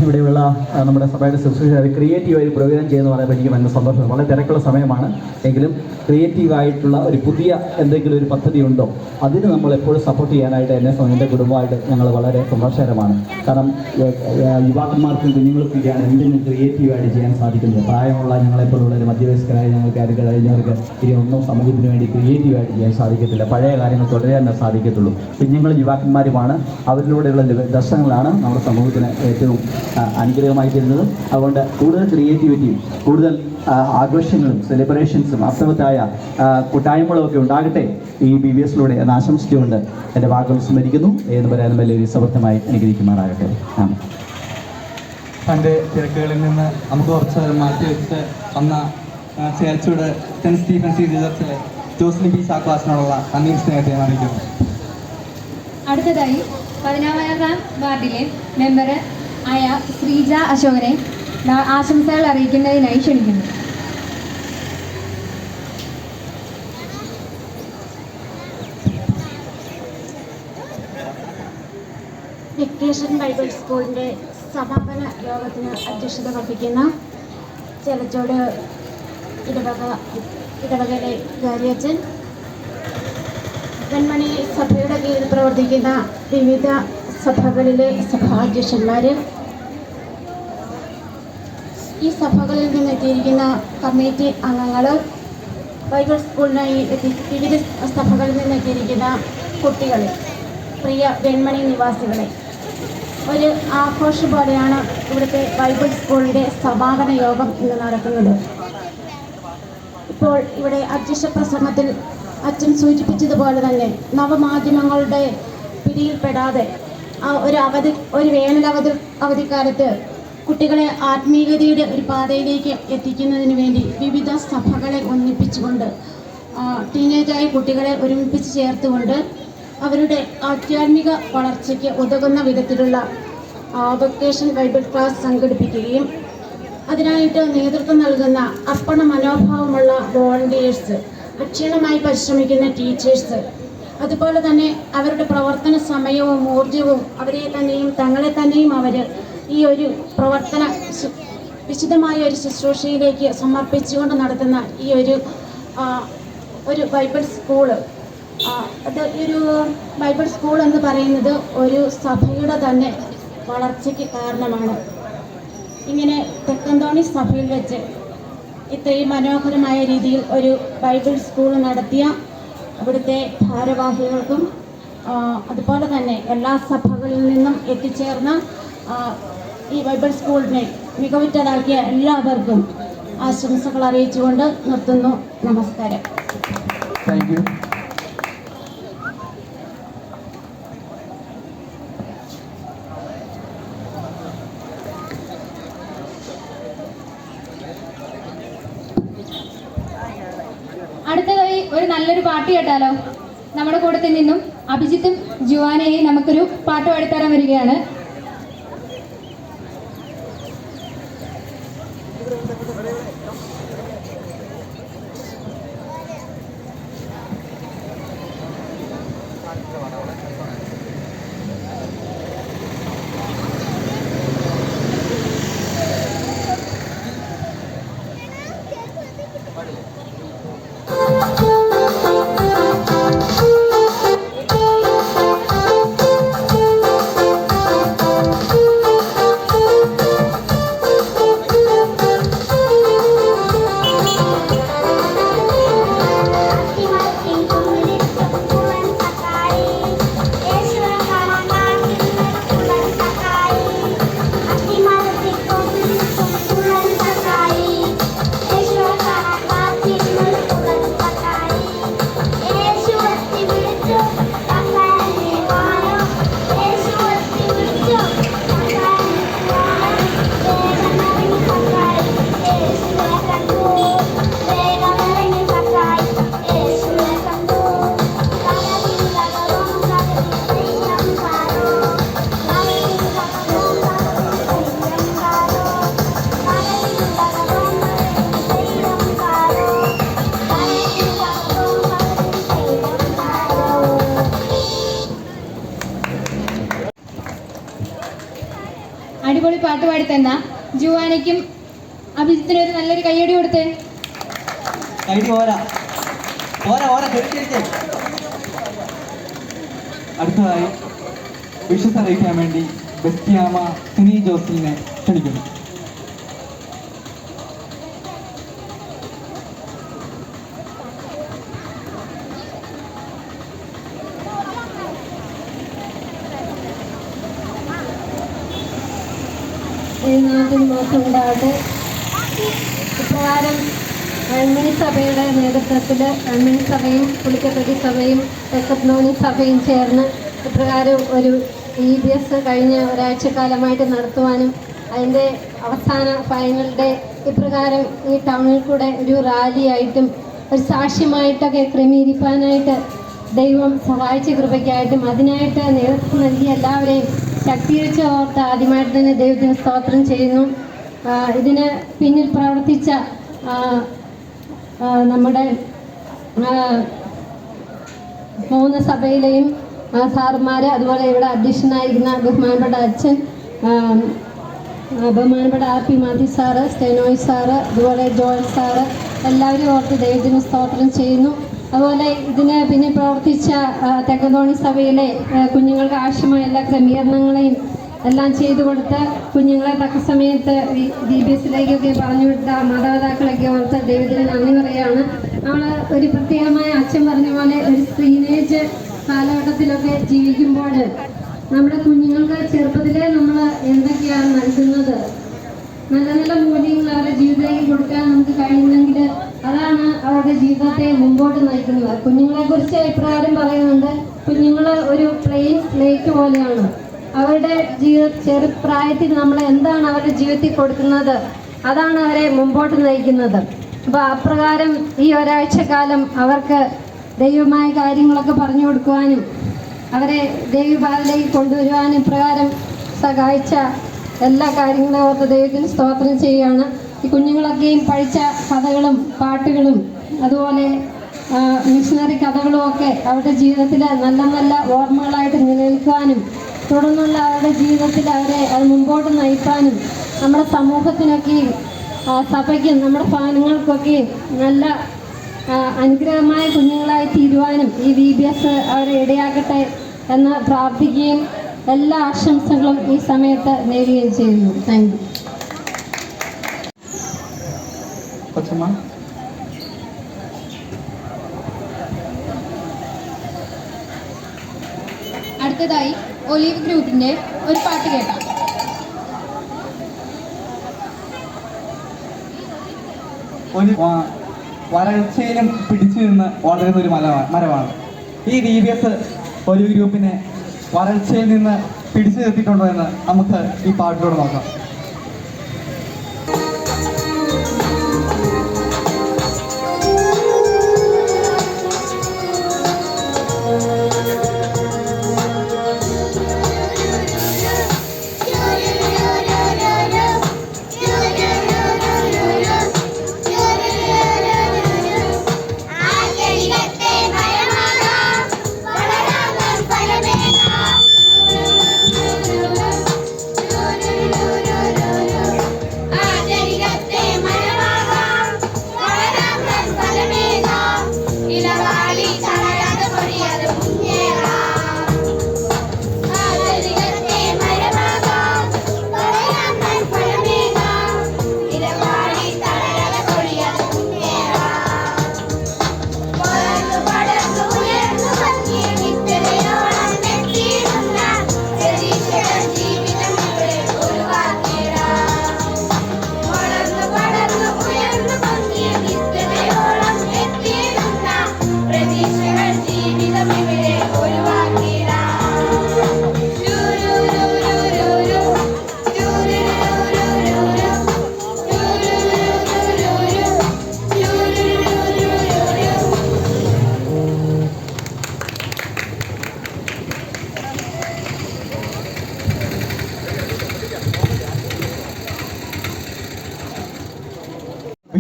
ഇവിടെയുള്ള നമ്മുടെ സഭയുടെ ശുശ്രൂഷ ക്രിയേറ്റീവായി പ്രോഗ്രാം ചെയ്യുമെന്ന് പറയുമ്പോൾ എനിക്ക് ഭയങ്കര സന്തോഷം. വളരെ തിരക്കുള്ള സമയമാണ് എങ്കിലും ക്രിയേറ്റീവായിട്ടുള്ള ഒരു പുതിയ എന്തെങ്കിലും ഒരു പദ്ധതി ഉണ്ടോ അതിന് നമ്മൾ എപ്പോഴും സപ്പോർട്ട് ചെയ്യാനായിട്ട് എന്നെ എൻ്റെ കുടുംബമായിട്ട് ഞങ്ങൾ വളരെ സന്തോഷകരമാണ്. കാരണം യുവാക്കന്മാർക്കും കുഞ്ഞുങ്ങൾക്കും ഒക്കെയാണ് എന്തെങ്കിലും ക്രിയേറ്റീവായിട്ട് ചെയ്യാൻ സാധിക്കുന്നത്. പ്രായമുള്ള ഞങ്ങളെപ്പോലുള്ള ഒരു മധ്യവയസ്കരായ ഞങ്ങൾക്ക് ആർക്ക് കഴിഞ്ഞവർക്ക് ഇനി ഒന്നും സമൂഹത്തിന് വേണ്ടി ക്രിയേറ്റീവായിട്ട് ചെയ്യാൻ സാധിക്കത്തില്ല. പഴയ കാര്യങ്ങൾ തുടരാനേ സാധിക്കത്തുള്ളൂ. കുഞ്ഞുങ്ങളും യുവാക്കന്മാരുമാണ്, അവരിലൂടെയുള്ള ദർശനങ്ങളാണ് നമ്മുടെ സമൂഹത്തിന് ഏറ്റവും അനുഗ്രഹമായിത്തീരുന്നത്. അതുകൊണ്ട് കൂടുതൽ ക്രിയേറ്റിവിറ്റിയും കൂടുതൽ ആഘോഷങ്ങളും സെലിബ്രേഷൻസും അർത്ഥവത്തായ കൂട്ടായ്മകളും ഒക്കെ ഉണ്ടാകട്ടെ ഈ BBSലൂടെ എന്ന് ആശംസിച്ചുകൊണ്ട് എൻ്റെ വാക്കുകൾ സ്മരിക്കുന്നു. എന്ന് പറയാനും വലിയൊരു സമർത്ഥമായി അനുഗ്രഹിക്കുമാറാകട്ടെ. തൻ്റെ തിരക്കുകളിൽ നിന്ന് നമുക്ക് കുറച്ച് മാറ്റി വെച്ച് വന്ന ചേർച്ചയുടെ സെൻറ്റ് സ്റ്റീഫൻ ചർച്ചിലെ ജോസ്ലിൻ പി ചാക്കോസിനോടുള്ള നന്ദി സ്നേഹത്തെ അറിയിക്കുന്നു. അടുത്തതായി 11-ാം വാർഡിലെ മെമ്പർ ആയ ശ്രീജ അശോകനെ ആശംസകൾ അറിയിക്കുന്നതിനായി ക്ഷണിക്കുന്നു. വെക്കേഷൻ ബൈബിൾ സ്കൂളിൻ്റെ സമാപന യോഗത്തിന് അധ്യക്ഷത വഹിക്കുന്ന ചെലച്ചോട് ഇടവകയിലെ ഗാരിയച്ചൻ, വെൺമണി സഭയുടെ കീഴിൽ പ്രവർത്തിക്കുന്ന വിവിധ സഭകളിലെ സഭാധ്യക്ഷന്മാർ, ഈ സഭകളിൽ നിന്നെത്തിയിരിക്കുന്ന കമ്മിറ്റി അംഗങ്ങൾ, ബൈബിൾ സ്കൂളിനായി വിവിധ സഭകളിൽ നിന്നെത്തിയിരിക്കുന്ന കുട്ടികൾ, പ്രിയ വെൺമണി നിവാസികളെ, ഒരു ആഘോഷം പോലെയാണ് ഇവിടുത്തെ ബൈബിൾ സ്കൂളിൻ്റെ സമാപന യോഗം ഇന്ന് നടക്കുന്നത്. ഇപ്പോൾ ഇവിടെ അധ്യക്ഷ പ്രസംഗത്തിൽ അച്ഛൻ സൂചിപ്പിച്ചതുപോലെ തന്നെ നവമാധ്യമങ്ങളുടെ പിടിയിൽപ്പെടാതെ ഒരു വേനൽ അവധിക്കാലത്ത് കുട്ടികളെ ആത്മീയതയുടെ ഒരു പാതയിലേക്ക് എത്തിക്കുന്നതിന് വേണ്ടി വിവിധ സഭകളെ ഒന്നിപ്പിച്ചുകൊണ്ട് ടീനേജായ കുട്ടികളെ ഒരുമിപ്പിച്ച് ചേർത്തുകൊണ്ട് അവരുടെ ആധ്യാത്മിക വളർച്ചയ്ക്ക് ഉതകുന്ന വിധത്തിലുള്ള വെക്കേഷൻ ബൈബിൾ ക്ലാസ് സംഘടിപ്പിക്കുകയും അതിനായിട്ട് നേതൃത്വം നൽകുന്ന അർപ്പണ മനോഭാവമുള്ള വോളണ്ടിയേഴ്സ്, അക്ഷീണമായി പരിശ്രമിക്കുന്ന ടീച്ചേഴ്സ്, അതുപോലെ തന്നെ അവരുടെ പ്രവർത്തന സമയവും ഊർജവും തങ്ങളെ തന്നെയും അവർ ഈ ഒരു വിശദമായ ഒരു ശുശ്രൂഷയിലേക്ക് സമർപ്പിച്ചുകൊണ്ട് നടത്തുന്ന ഈ ഒരു ബൈബിൾ സ്കൂള്, ഒരു ബൈബിൾ സ്കൂൾ എന്ന് പറയുന്നത് ഒരു സഭയുടെ തന്നെ വളർച്ചയ്ക്ക് കാരണമാണ്. ഇങ്ങനെ തെക്കന്തോണി സഭയിൽ വെച്ച് ഇത്രയും മനോഹരമായ രീതിയിൽ ഒരു ബൈബിൾ സ്കൂൾ നടത്തിയ അവിടുത്തെ ഭാരവാഹികൾക്കും അതുപോലെ തന്നെ എല്ലാ സഭകളിൽ നിന്നും എത്തിച്ചേർന്ന ഈ ബൈബിൾ സ്കൂളിനെ മികവുറ്റതാക്കിയ എല്ലാവർക്കും ആശംസകൾ അറിയിച്ചുകൊണ്ട് നിർത്തുന്നു. നമസ്കാരം. Thank you. അടുത്തതായി ഒരു നല്ലൊരു പാട്ട് കേട്ടാലോ? നമ്മുടെ കൂട്ടത്തിൽ നിന്നും അഭിജിത്തും ജുവാനയെയും നമുക്കൊരു പാട്ട് പാടിത്തരാൻ വരികയാണ്. അടിപൊളി പാട്ട് പാടി തന്ന ജുവാനയ്ക്കും അഭിജിത്തിനും ഒരു നല്ലൊരു കയ്യടി കൊടുത്തേ. അടുത്തതായി വിഷസ് അറിയിക്കാൻ വേണ്ടി ബെസ്റ്റിയാമ സിനി ജോസിലിനെ ക്ഷണിക്കുന്നു. നാട്ടിൽ മോശം ഉണ്ടാവട്ടെ. ഇപ്രകാരം വെൺമണി സഭയുടെ നേതൃത്വത്തിൽ വെൺമണി സഭയും പുളിക്കത്തൊടി സഭയും തെക്കത്നോണി സഭയും ചേർന്ന് ഇപ്രകാരം ഒരു EBS കഴിഞ്ഞ ഒരാഴ്ചക്കാലമായിട്ട് നടത്തുവാനും അതിൻ്റെ അവസാന ഫൈനൽ ഇപ്രകാരം ഈ ടൗണിൽ കൂടെ ഒരു റാലിയായിട്ടും ഒരു സാക്ഷ്യമായിട്ടൊക്കെ ക്രമീകരിക്കാനായിട്ട് ദൈവം സഹായിച്ച കൃപയ്ക്കായിട്ടും അതിനായിട്ട് നേതൃത്വം നൽകിയ എല്ലാവരെയും ശക്തിവെച്ച് ഓർത്ത് ആദ്യമായിട്ട് തന്നെ ദൈവത്തിന് സ്തോത്രം ചെയ്യുന്നു. ഇതിന് പിന്നിൽ പ്രവർത്തിച്ച നമ്മുടെ 3 സഭയിലെയും സാറുമാർ, അതുപോലെ ഇവിടെ അധ്യക്ഷനായിരിക്കുന്ന ബഹുമാനപ്പെട്ട അച്ഛൻ, ബഹുമാനപ്പെട്ട RP മാത്യു സാറ്, സ്റ്റെനോയ് സാറ്, അതുപോലെ ജോയൽ സാറ്, എല്ലാവരും ഓർത്ത് ദൈവത്തിന് സ്തോത്രം ചെയ്യുന്നു. അതുപോലെ ഇതിന് പിന്നെ പ്രവർത്തിച്ച തെക്കന്തോണി സഭയിലെ കുഞ്ഞുങ്ങൾക്ക് ആവശ്യമായ എല്ലാ ക്രമീകരണങ്ങളെയും എല്ലാം ചെയ്തു കൊടുത്ത് കുഞ്ഞുങ്ങളെ തക്ക സമയത്ത് DBSയിലേക്കൊക്കെ പറഞ്ഞു വിട്ട മാതാപിതാക്കളൊക്കെ ഓർത്ത് ദൈവത്തിന് നന്ദി പറയുകയാണ്. നമ്മൾ ഒരു പ്രത്യേകമായ അച്ഛൻ പറഞ്ഞ പോലെ ഒരു സ്ക്രീനേജ് കാലഘട്ടത്തിലൊക്കെ ജീവിക്കുമ്പോൾ നമ്മുടെ കുഞ്ഞുങ്ങൾക്ക് ചെറുപ്പത്തിലേ നമ്മൾ എന്തൊക്കെയാണ് നൽകുന്നത്, നല്ല നല്ല മൂല്യങ്ങൾ അവരുടെ ജീവിതത്തിലേക്ക് കൊടുക്കാൻ നമുക്ക് കഴിയുന്നെങ്കിൽ അതാണ് അവരുടെ ജീവിതത്തെ മുമ്പോട്ട് നയിക്കുന്നത്. കുഞ്ഞുങ്ങളെ കുറിച്ച് ഇപ്രകാരം പറയുന്നുണ്ട്, കുഞ്ഞുങ്ങൾ ഒരു പ്ലെയിൻ സ്ലേറ്റ് പോലെയാണ്. അവരുടെ ചെറുപ്രായത്തിൽ നമ്മൾ എന്താണ് അവരുടെ ജീവിതത്തിൽ കൊടുക്കുന്നത് അതാണ് അവരെ മുമ്പോട്ട് നയിക്കുന്നത്. അപ്പോൾ അപ്രകാരം ഈ ഒരാഴ്ചക്കാലം അവർക്ക് ദൈവമായ കാര്യങ്ങളൊക്കെ പറഞ്ഞു കൊടുക്കുവാനും അവരെ ദൈവപാതയിലേക്ക് കൊണ്ടുവരുവാനും ഇപ്രകാരം സഹായിച്ച എല്ലാ കാര്യങ്ങളും ഓർത്ത് ദൈവത്തിന് സ്തോത്രം ചെയ്യുകയാണ്. ഈ കുഞ്ഞുങ്ങളൊക്കെയും പഠിച്ച കഥകളും പാട്ടുകളും അതുപോലെ മിഷണറി കഥകളും ഒക്കെ അവരുടെ ജീവിതത്തിൽ നല്ല നല്ല ഓർമ്മകളായിട്ട് നിലനിൽക്കുവാനും തുടർന്നുള്ള അവരുടെ ജീവിതത്തിൽ അവരെ അത് മുമ്പോട്ട് നയിക്കാനും നമ്മുടെ സമൂഹത്തിനൊക്കെയും സഭയ്ക്കും നമ്മുടെ ഭവനങ്ങൾക്കൊക്കെയും നല്ല അനുഗ്രഹമായ കുഞ്ഞുങ്ങളായി തീരുവാനും ഈ VBS അവരെ ഇടയാക്കട്ടെ എന്ന് പ്രാർത്ഥിക്കുകയും എല്ലാ ആശംസകളും ഈ സമയത്ത് നേടുകയും ചെയ്യുന്നു. Thank you. അടുത്തതായി ഒലീവ് ഗ്രൂപ്പിന്റെ ഒരു പാട്ട് കേൾക്കാം. വരൾച്ചയിലും പിടിച്ചു നിന്ന് വളരുന്ന ഒരു മരമാണ് ഈ VBS. ഒലീവ് ഗ്രൂപ്പിനെ വരൾച്ചയിൽ നിന്ന് പിടിച്ചു നിർത്തിയിട്ടുണ്ടോ എന്ന് നമുക്ക് ഈ പാട്ടിലൂടെ നോക്കാം. ആ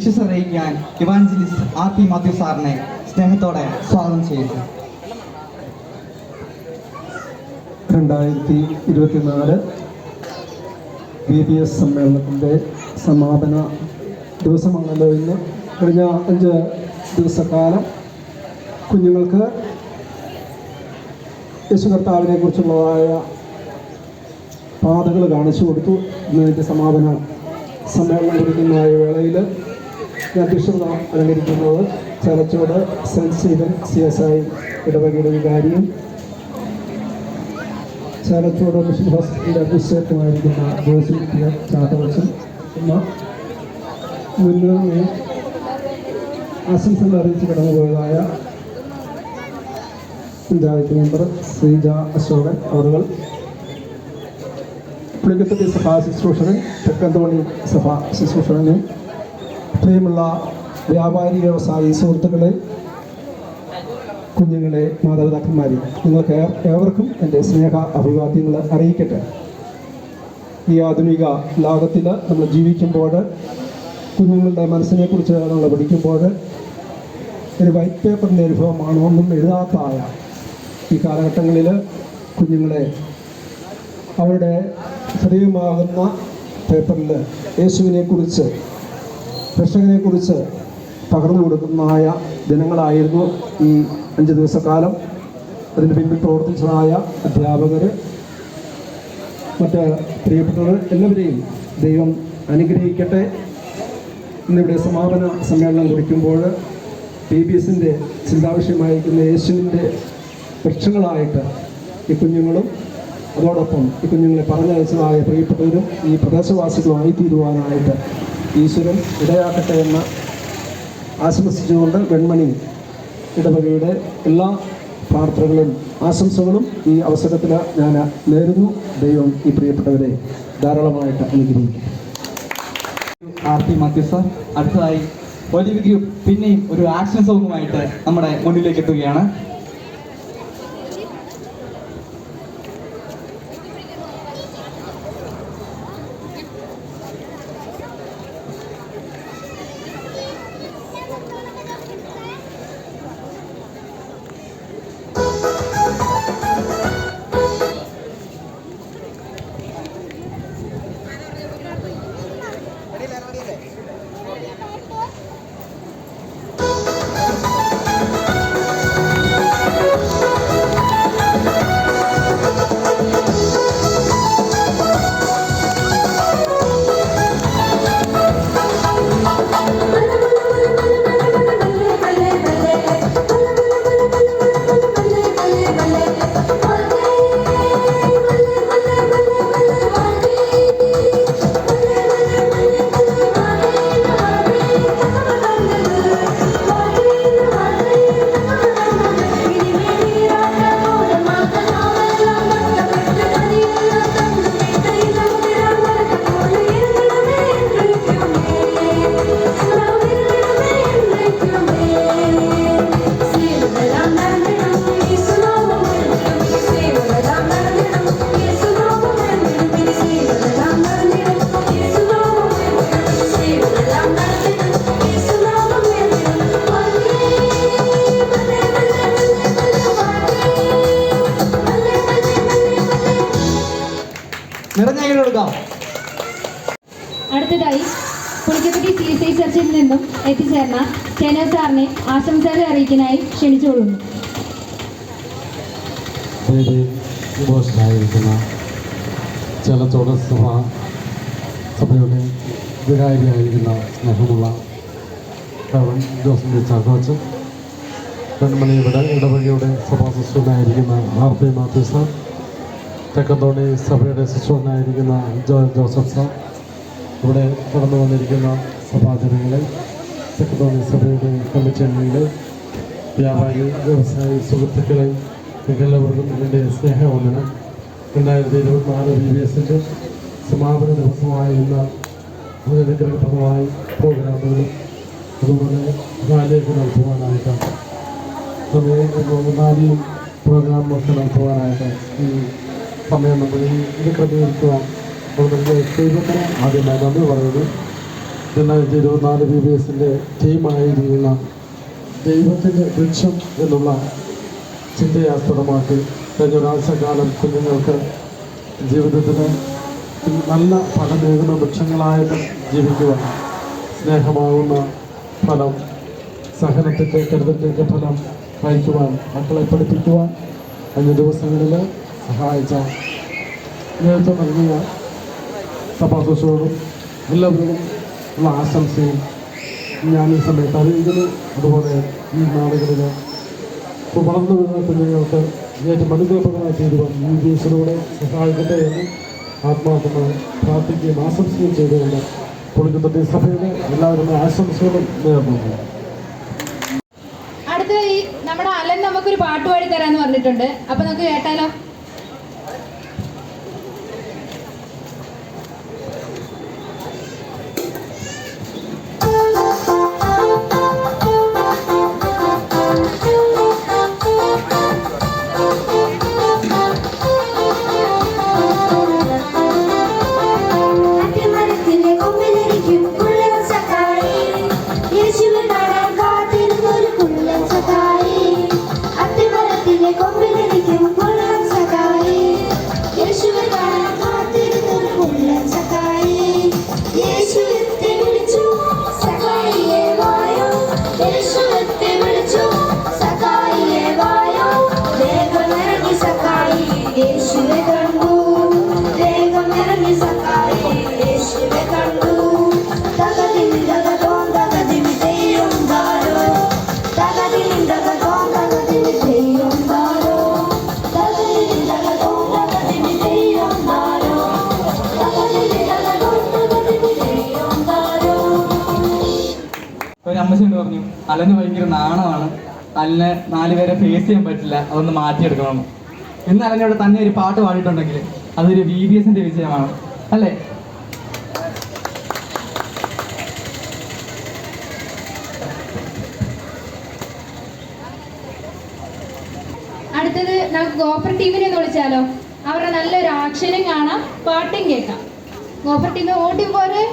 വിശ്വസ് അറിയിക്കാൻ ഇവാഞ്ചലിസ്റ്റ് RP മാത്യു സാറിനെ സ്നേഹത്തോടെ സ്വാഗതം ചെയ്യുന്നു. 2024 VBS സമ്മേളനത്തിൻ്റെ സമാപന ദിവസമാണല്ലോ ഇന്ന്. കഴിഞ്ഞ 5 ദിവസക്കാലം കുഞ്ഞുങ്ങൾക്ക് യേശു കർത്താവിനെ കുറിച്ചുള്ളതായ പാതകൾ കാണിച്ചു കൊടുത്തു. ഇന്നതിൻ്റെ സമാപന സമ്മേളനം കുറിക്കുന്ന വേളയിൽ അധ്യക്ഷത അലങ്കരിക്കുന്നത് ചലച്ചോട് സെൻറ്റ് സ്റ്റീഫൻ CSI ഇടവകയുടെ വികാരിയും ചാലച്ചോട് മിഷൻ ഹോസ്പിറ്റലിൻ്റെ അഡ്മിനിസ്ട്രേറ്ററുമായിരിക്കുന്ന ജോസി ചാത്തവച്ചൻ എന്ന മുന്നേ ആശംസകൾ അറിയിച്ച് കടന്നുപോയതായ പഞ്ചായത്ത് മെമ്പർ ശ്രീജ അശോകൻ അവറുകൾ, പുളിക്കത്തട്ടി സഭാ ശുശ്രൂഷകൻ, തെക്കന്തോണി സഭാ ശുശ്രൂഷകനും, പ്രിയമുള്ള വ്യാപാരി വ്യവസായി സുഹൃത്തുക്കളെ, കുഞ്ഞുങ്ങളെ, മാതാപിതാക്കന്മാരെ, നിങ്ങൾക്ക് ഏവർക്കും എൻ്റെ സ്നേഹ അഭിവാദ്യങ്ങൾ അറിയിക്കട്ടെ. ഈ ആധുനിക ലോകത്തിൽ നമ്മൾ ജീവിക്കുമ്പോൾ, കുഞ്ഞുങ്ങളുടെ മനസ്സിനെക്കുറിച്ച് നമ്മൾ പഠിക്കുമ്പോൾ, ഒരു വൈറ്റ് പേപ്പറിൻ്റെ അനുഭവമാണ് ഒന്നും എഴുതാത്തതായ ഈ കാലഘട്ടങ്ങളിൽ കുഞ്ഞുങ്ങളെ അവരുടെ ഹൃദയമാകുന്ന പേപ്പറിൽ യേശുവിനെക്കുറിച്ച്, രക്ഷകനെക്കുറിച്ച് പകർന്നു കൊടുക്കുന്നതായ ദിനങ്ങളായിരുന്നു ഈ 5 ദിവസക്കാലം. അതിന് പിന്നിൽ പ്രവർത്തിച്ചതായ അധ്യാപകർ, മറ്റ് പ്രിയപ്പെട്ടവർ എല്ലാവരെയും ദൈവം അനുഗ്രഹിക്കട്ടെ. ഇന്നിവിടെ സമാപന സമ്മേളനം കുറിക്കുമ്പോൾ BBSൻ്റെ ചിന്താവിഷയമായിരിക്കുന്ന യേശുവിൻ്റെ വൃക്ഷങ്ങളായിട്ട് ഈ കുഞ്ഞുങ്ങളും അതോടൊപ്പം ഈ കുഞ്ഞുങ്ങളെ പറഞ്ഞയച്ചതായ പ്രിയപ്പെട്ടവരും ഈ പ്രദേശവാസികളുമായി തീരുവാനായിട്ട് ഈശ്വരൻ ഇടയാക്കട്ടെ എന്ന് ആശംസിച്ചുകൊണ്ട് വെൺമണി ഇടവകയുടെ എല്ലാ പ്രാർത്ഥനകളും ആശംസകളും ഈ അവസരത്തിൽ ഞാൻ നേരുന്നു. ദൈവം ഈ പ്രിയപ്പെട്ടവരെ ധാരാളമായിട്ട് അനുഗ്രഹിക്കും. RP മാത്യു സാർ, അടുത്തതായി ഒലിവ് ഗ്രൂപ്പ് പിന്നെയും ഒരു ആക്ഷൻ സോങ്ങുമായിട്ട് നമ്മുടെ മുന്നിലേക്ക് എത്തുകയാണ്. അടുത്തതായി പുളിക്കപ്പട്ടി CSI ചർച്ചിൽ നിന്നും എത്തിച്ചേർന്ന സ്റ്റെനോ സാറിനെ ആശംസകൾ അറിയിക്കാനായി ക്ഷണിച്ചുകൊള്ളുന്നു. ചലച്ചോട് സഭയുടെ വികാരിയായിരിക്കുന്ന സ്നേഹമുള്ള ജോസഫ് ചാക്കോച്ചൻ, വെൺമണിയുടെ ഇടവകയുടെ സഭാ ശുശ്രൂഷനായിരിക്കുന്ന RP മാത്യു സാർ, തെക്കന്തോണി സഭയുടെ ശുശ്രൂഷനായിരിക്കുന്ന ജോസഫ് സാർ, ഇവിടെ കടന്നു വന്നിരിക്കുന്ന സഭാജനങ്ങളെ, തെക്കന്തോണി സഭയുടെ കമ്മിറ്റി അംഗങ്ങളെ, വ്യാപാരി വ്യവസായി സുഹൃത്തുക്കളെ, എല്ലാവർക്കും എൻ്റെ സ്നേഹവന്ദനം. 2024 VBSൻ്റെ സമാപന ദിവസമായ ഇന്ന് അനുഗ്രഹപ്രദമായ പ്രോഗ്രാമുകളും അതുപോലെ റാലിയൊക്കെ നടത്തുവാനായിട്ടാണ് റാലിയും പ്രോഗ്രാമൊക്കെ നടത്തുവാനായിട്ട് ഈ സമയം നമ്മൾ ഇത് ക്രമീകരിക്കുവാൻ ദൈവത്തിന് ആദ്യമായി നന്ദി പറയുന്നു. 2024 BBSൻ്റെ ടീമായിരിക്കുന്ന ദൈവത്തിൻ്റെ വൃക്ഷം എന്നുള്ള ചിന്തയെ ആസ്പദമാക്കി കഴിഞ്ഞ ഒരാഴ്ചക്കാലം കുഞ്ഞുങ്ങൾക്ക് ജീവിതത്തിന് നല്ല ഫലമേകുന്ന വൃക്ഷങ്ങളായിട്ട് ജീവിക്കുവാൻ, സ്നേഹമാകുന്ന ഫലം, സഹനത്തിൻ്റെ കരുതത്തിൻ്റെ ഫലം വഹിക്കുവാൻ, മക്കളെ പഠിപ്പിക്കുവാൻ 5 ദിവസങ്ങളിൽ സഹായിച്ച നേതൃത്വം നൽകിയ സഭാസോടും എല്ലാവരോടും ഉള്ള ആശംസയും ഞാൻ ഈ സമയത്ത് അറിയിക്കുന്നു. അതുപോലെ ഈ നാളുകളിൽ വളർന്നു വരുന്ന കുഞ്ഞുങ്ങൾക്ക് ഏറ്റവും അനുഗ്രഹപ്രദമായി തീരുവാൻ UBSലൂടെ സഹായിക്കട്ടെ എന്ന് ആത്മാർത്ഥമായി പ്രാർത്ഥിക്കുകയും ആശംസയും ചെയ്തുകൊണ്ട് പുളിക്കത്തൊട്ടി സഭയുടെ എല്ലാവരുടെ ആശംസകളും നേർന്നു. അടുത്തത് നമ്മുടെ അലൻ നമുക്കൊരു പാട്ട് പാടി തരാന്ന് പറഞ്ഞിട്ടുണ്ട്. അപ്പൊ നമുക്ക് കേട്ടാലോ? ഒരു അമ്മച്ചോണ്ട് പറഞ്ഞു അലന് ഭയങ്കര നാണമാണ്, അലനെ 4 പേരെ ഫേസ് ചെയ്യാൻ പറ്റില്ല, അതൊന്ന് മാറ്റിയെടുക്കണമെന്ന്. ഇന്ന് അലനോട് തന്നെ ഒരു പാട്ട് പാടിയിട്ടുണ്ടെങ്കിൽ അതൊരു BBSന്റെ വിജയമാണ് അല്ലേ? അടുത്തത് നമുക്ക് ഗോഫർ ടീമിനെ ഒന്ന് വിളിച്ചാലോ? അവരുടെ നല്ലൊരു ആക്ഷനും കാണാം, പാട്ടും കേൾക്കാം. ഗോഫർ ടീം ഓടി പോരെ.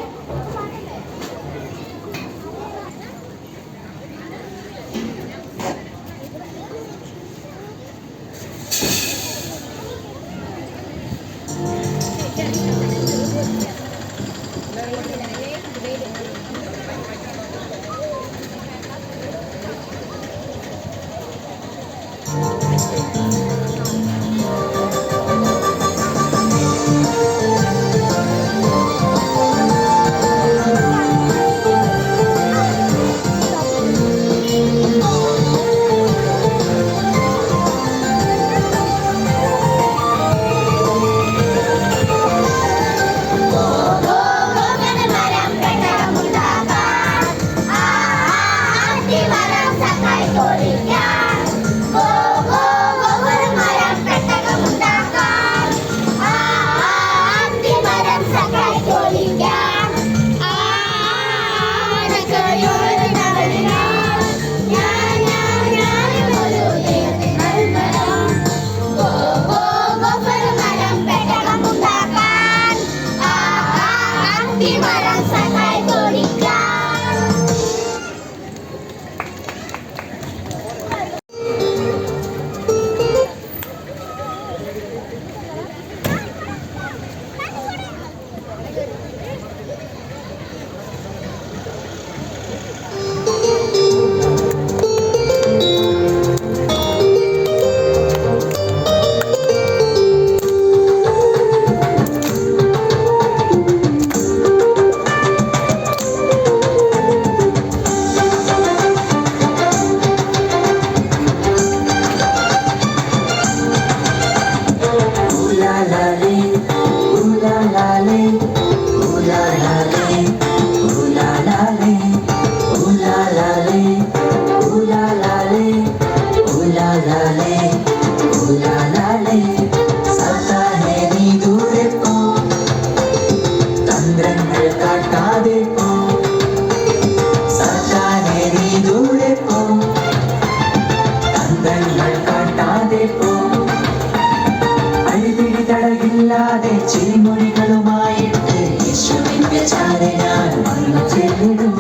ചിരിമൊഴികളുമായിട്ട് യേശുവിന്റെ ചാരെ ഞാൻ വന്നു ചേർന്നിടും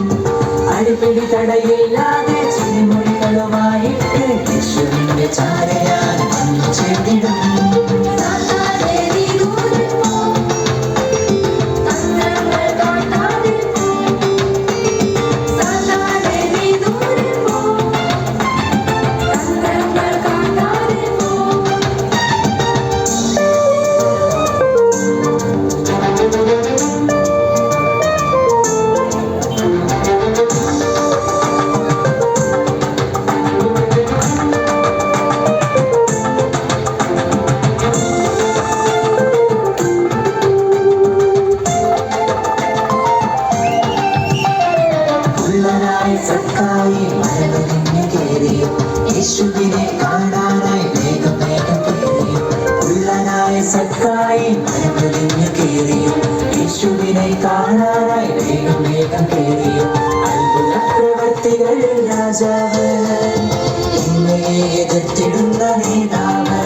അടിപിടി തടയില്ലാതെ ചിരിമൊഴികളുമായിട്ട് യേശുവിന്റെ ചാരെ ഞാൻ വന്നു ചേർന്നിടും സക്കായി മരകളിഞ്ഞു കയറിയും യേശുവിനെ കാണാനായി വേഗം വേഗം കയറിയും ഉള്ളനായ സക്കായി മരകളിഞ്ഞു കയറിയും യേശുവിനെ കാണാനായി വേഗം വേഗം കയറിയും അത്ഭുത പ്രവർത്തികളിൽ രാജാവ് എന്നെയെ എതിർത്തിടുന്ന നേതാവ്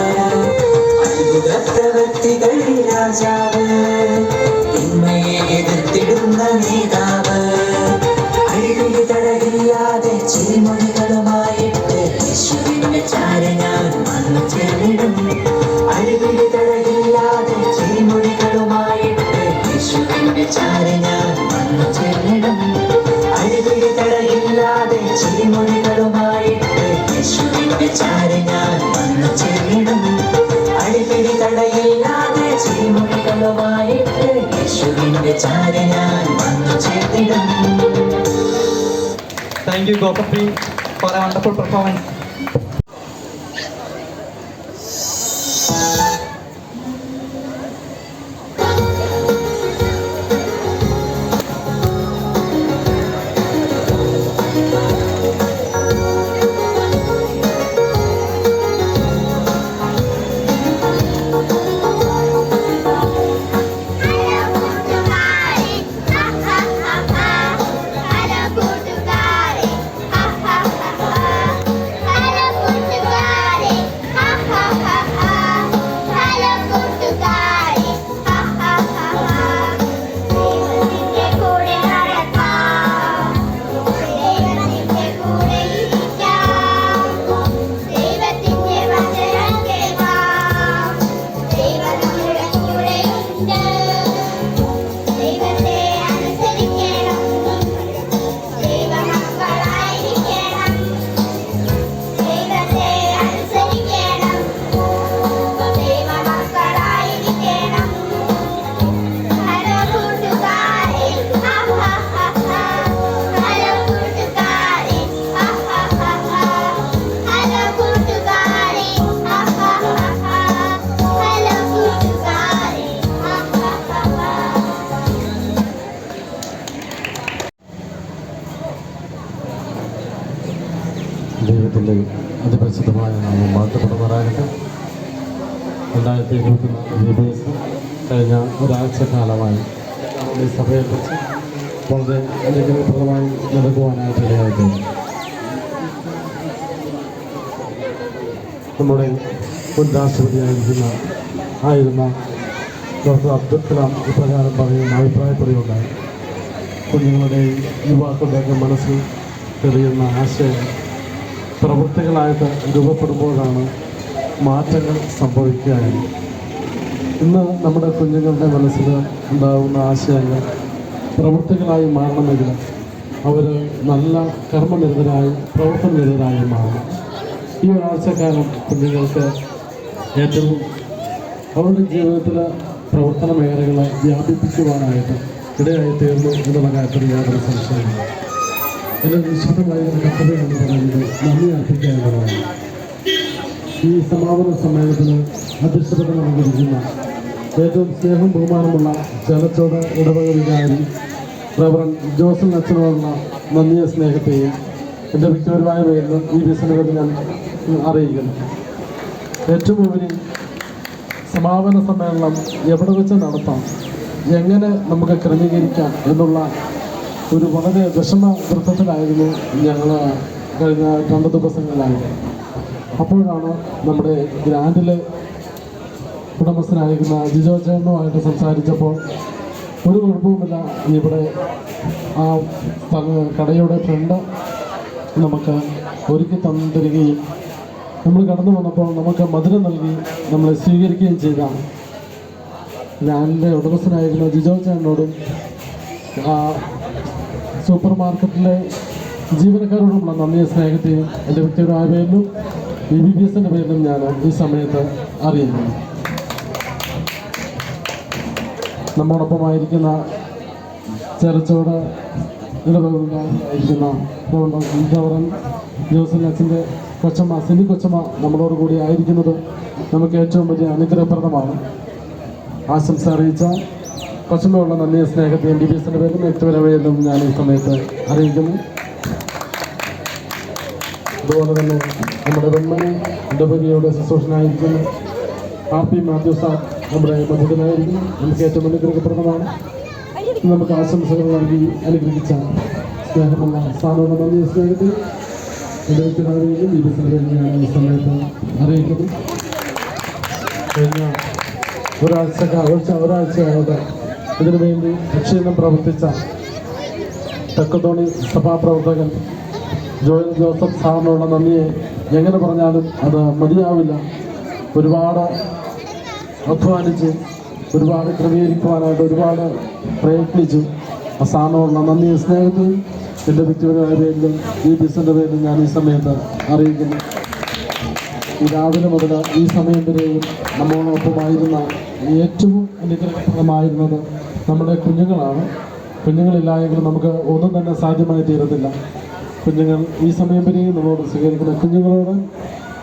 അത്ഭുത പ്രവർത്തികളിൽ രാജാവ് എന്നെയെ എതിർത്തിടുന്ന നേതാവ് അഴിവിളി തടകില്ലാതെ ചിരിമൊഴികളുമായിട്ട് യേശുവിന്റെ ചാരെ ഞാൻ വന്നു ചേർന്നിടും അഴിവിളി തടകില്ലാതെ ചിരിമൊഴികളുമായിട്ട് യേശുവിന്റെ ചാരെ ഞാൻ വന്നു ചേർന്നിടും അഴിവിളി തടകില്ലാതെ ചിരിമൊഴികളുമായിട്ട് യേശുവിന്റെ ചാരെ ഞാൻ വന്നു ചേർന്നിടും അഴിവിളി തടയില്ലാതെ ചിരിമൊഴികളുമായിട്ട് യേശുവിന്റെ ചാരെ ഞാൻ വന്നു ചേർന്നിടും. Thank you, Gopatri, for a wonderful performance. ദൈവത്തിൻ്റെ അതിപരിശുദ്ധമായ നാമം വാഴ്ത്തപ്പെടുമാറാകട്ടെ. 2024 BBS കഴിഞ്ഞ ഒരാഴ്ചക്കാലമായി ഈ സഭയെക്കുറിച്ച് വളരെ അനുഗ്രഹപ്രദമായി നൽകുവാനായിട്ട് ഇടയായിട്ടുണ്ട്. നമ്മുടെ മുൻ രാഷ്ട്രപതിയായിരുന്ന ഡോക്ടർ അബ്ദുൽ കലാം ഇപ്രകാരം പറയുന്ന അഭിപ്രായപ്പെടുകയുണ്ടായി. കുഞ്ഞുങ്ങളുടെയും യുവാക്കളുടെയൊക്കെ മനസ്സിൽ തെളിയുന്ന ആശയം പ്രവൃത്തികളായിട്ട് രൂപപ്പെടുമ്പോഴാണ് മാറ്റങ്ങൾ സംഭവിക്കുക. ഇന്ന് നമ്മുടെ കുഞ്ഞുങ്ങളുടെ മനസ്സിൽ ഉണ്ടാകുന്ന ആശയങ്ങൾ പ്രവൃത്തികളായി മാറണമെങ്കിൽ അവർ നല്ല കർമ്മനിരതരായി പ്രവർത്തനനിരതരായി മാറണം. ഈ ഒരാഴ്ചക്കാലം കുഞ്ഞുങ്ങൾക്ക് ഏറ്റവും അവരുടെ ജീവിതത്തിലെ പ്രവർത്തന മേഖലകളെ വ്യാപിപ്പിക്കുവാനായിട്ട് ഇടയായി തീർന്നു എന്നുള്ള കാര്യത്തിൽ യാതൊരു സംശയമില്ല. എൻ്റെ വിശുദ്ധമായ കർത്തവ്യം എന്ന് പറയുന്നത് നന്ദി അർപ്പിക്കുക എന്നുള്ളതാണ്. ഈ സമാപന സമ്മേളനത്തിന് അധ്യക്ഷത നൽകിയിരിക്കുന്ന ഏറ്റവും സ്നേഹം ബഹുമാനമുള്ള ചേലച്ചോട് ഇടവക വികാരി റവറൻ ജോസഫ് അച്ഛനോടുള്ള നന്ദിയ സ്നേഹത്തെയും എൻ്റെ വ്യക്തിപരമായ പേരിൽ ഈ വിസനകത്തിൽ ഞാൻ അറിയിക്കുന്നു. ഏറ്റവും ഉപരി സമാപന സമ്മേളനം എവിടെ വെച്ച് നടത്താം, എങ്ങനെ നമുക്ക് ക്രമീകരിക്കാം എന്നുള്ള ഒരു വളരെ വിഷമവൃത്തത്തിലായിരുന്നു ഞങ്ങൾ കഴിഞ്ഞ 2 ദിവസങ്ങളിലായിട്ട്. അപ്പോഴാണ് നമ്മുടെ ഗ്രാൻഡിലെ ഉടമസ്ഥനായിരിക്കുന്ന ജിജോ ചേട്ടനുമായിട്ട് സംസാരിച്ചപ്പോൾ ഒരു കുഴപ്പവുമില്ല. ഇവിടെ ആ കടയുടെ ഫ്രണ്ട് നമുക്ക് ഒരുക്കി തന്നിരിക്കുകയും നമ്മൾ കടന്നു വന്നപ്പോൾ നമുക്ക് മധുരം നൽകി നമ്മളെ സ്വീകരിക്കുകയും ചെയ്ത ഞാനിൻ്റെ ഉടമസ്ഥനായിരുന്ന ജിജോ ചേട്ടനോടും സൂപ്പർ മാർക്കറ്റിലെ ജീവനക്കാരോടുമുള്ള നന്ദിയും സ്നേഹത്തെയും എൻ്റെ വ്യക്തിപരമായ പേരിലും BBBSൻ്റെ പേരിലും ഞാൻ ഈ സമയത്ത് അറിയുന്നു. നമ്മോടൊപ്പമായിരിക്കുന്ന ചെറുച്ചോട് ഇടപെടായിരിക്കുന്ന ഗവർണർ ജോസഫ് അച്ഛൻ്റെ കൊച്ചമ്മ സിനി കൊച്ചമ്മ നമ്മളോട് കൂടി ആയിരിക്കുന്നത് നമുക്ക് ഏറ്റവും വലിയ അനുഗ്രഹപ്രദമാണ്. ആശംസ അറിയിച്ച കൊച്ചമ്മയുള്ള നന്ദിയ സ്നേഹത്തെയും BBBSൻ്റെ പേരിലും വ്യക്തിപരമായും ഞാൻ ഈ സമയത്ത് അറിയിക്കുന്നു. അതുപോലെ തന്നെ നമ്മുടെ വെൺമണി ഇടവകയുടെ ശുശ്രൂഷനായിരിക്കുന്നു RP മാത്യു സാർ നമ്മുടെ മധ്യത്തിനായിരിക്കുന്നു. നമുക്ക് ഏറ്റവും അനുഗ്രഹപ്രദമാണ്. നമുക്ക് ആശംസകൾ നൽകി അനുഗ്രഹിച്ച സ്നേഹമുള്ള സാറിനോട് നന്ദിയ സ്നേഹത്തിൽ എൻ്റെ വ്യക്തിപരമായും BBBSൻ്റെ പേരിൽ ഞാൻ ഈ സമയത്ത് അറിയിക്കുന്നു. കഴിഞ്ഞ ഒരാഴ്ചയായിട്ട് ഇതിനു വേണ്ടി അക്ഷീണം പ്രവർത്തിച്ച തെക്കത്തോണി സഭാപ്രവർത്തകൻ ജോയൽ ജോസഫ് സാറിനുള്ള നന്ദിയെ എങ്ങനെ പറഞ്ഞാലും അത് മതിയാവില്ല. ഒരുപാട് അധ്വാനിച്ച് ഒരുപാട് ക്രമീകരിക്കുവാനായിട്ട് ഒരുപാട് പ്രയത്നിച്ചു. ആ സാറിനുള്ള നന്ദിയും സ്നേഹത്തെയും എൻ്റെ വ്യക്തിപരമായ പേരിലും BBBSൻ്റെ പേരിലും ഞാൻ ഈ സമയത്ത് അറിയിക്കുന്നു. ഈ രാവിലെ മുതൽ ഈ സമയം വരെയും നമ്മളോടൊപ്പമായിരുന്ന ഏറ്റവും അനുഗ്രഹപ്രദമായിരുന്നത് നമ്മുടെ കുഞ്ഞുങ്ങളാണ്. കുഞ്ഞുങ്ങളില്ലായെങ്കിൽ നമുക്ക് ഒന്നും തന്നെ സാധ്യമായി തീരത്തില്ല. കുഞ്ഞുങ്ങൾ ഈ സമയം വരെയും നമ്മളോട് സ്വീകരിക്കുന്ന കുഞ്ഞുങ്ങളോട്,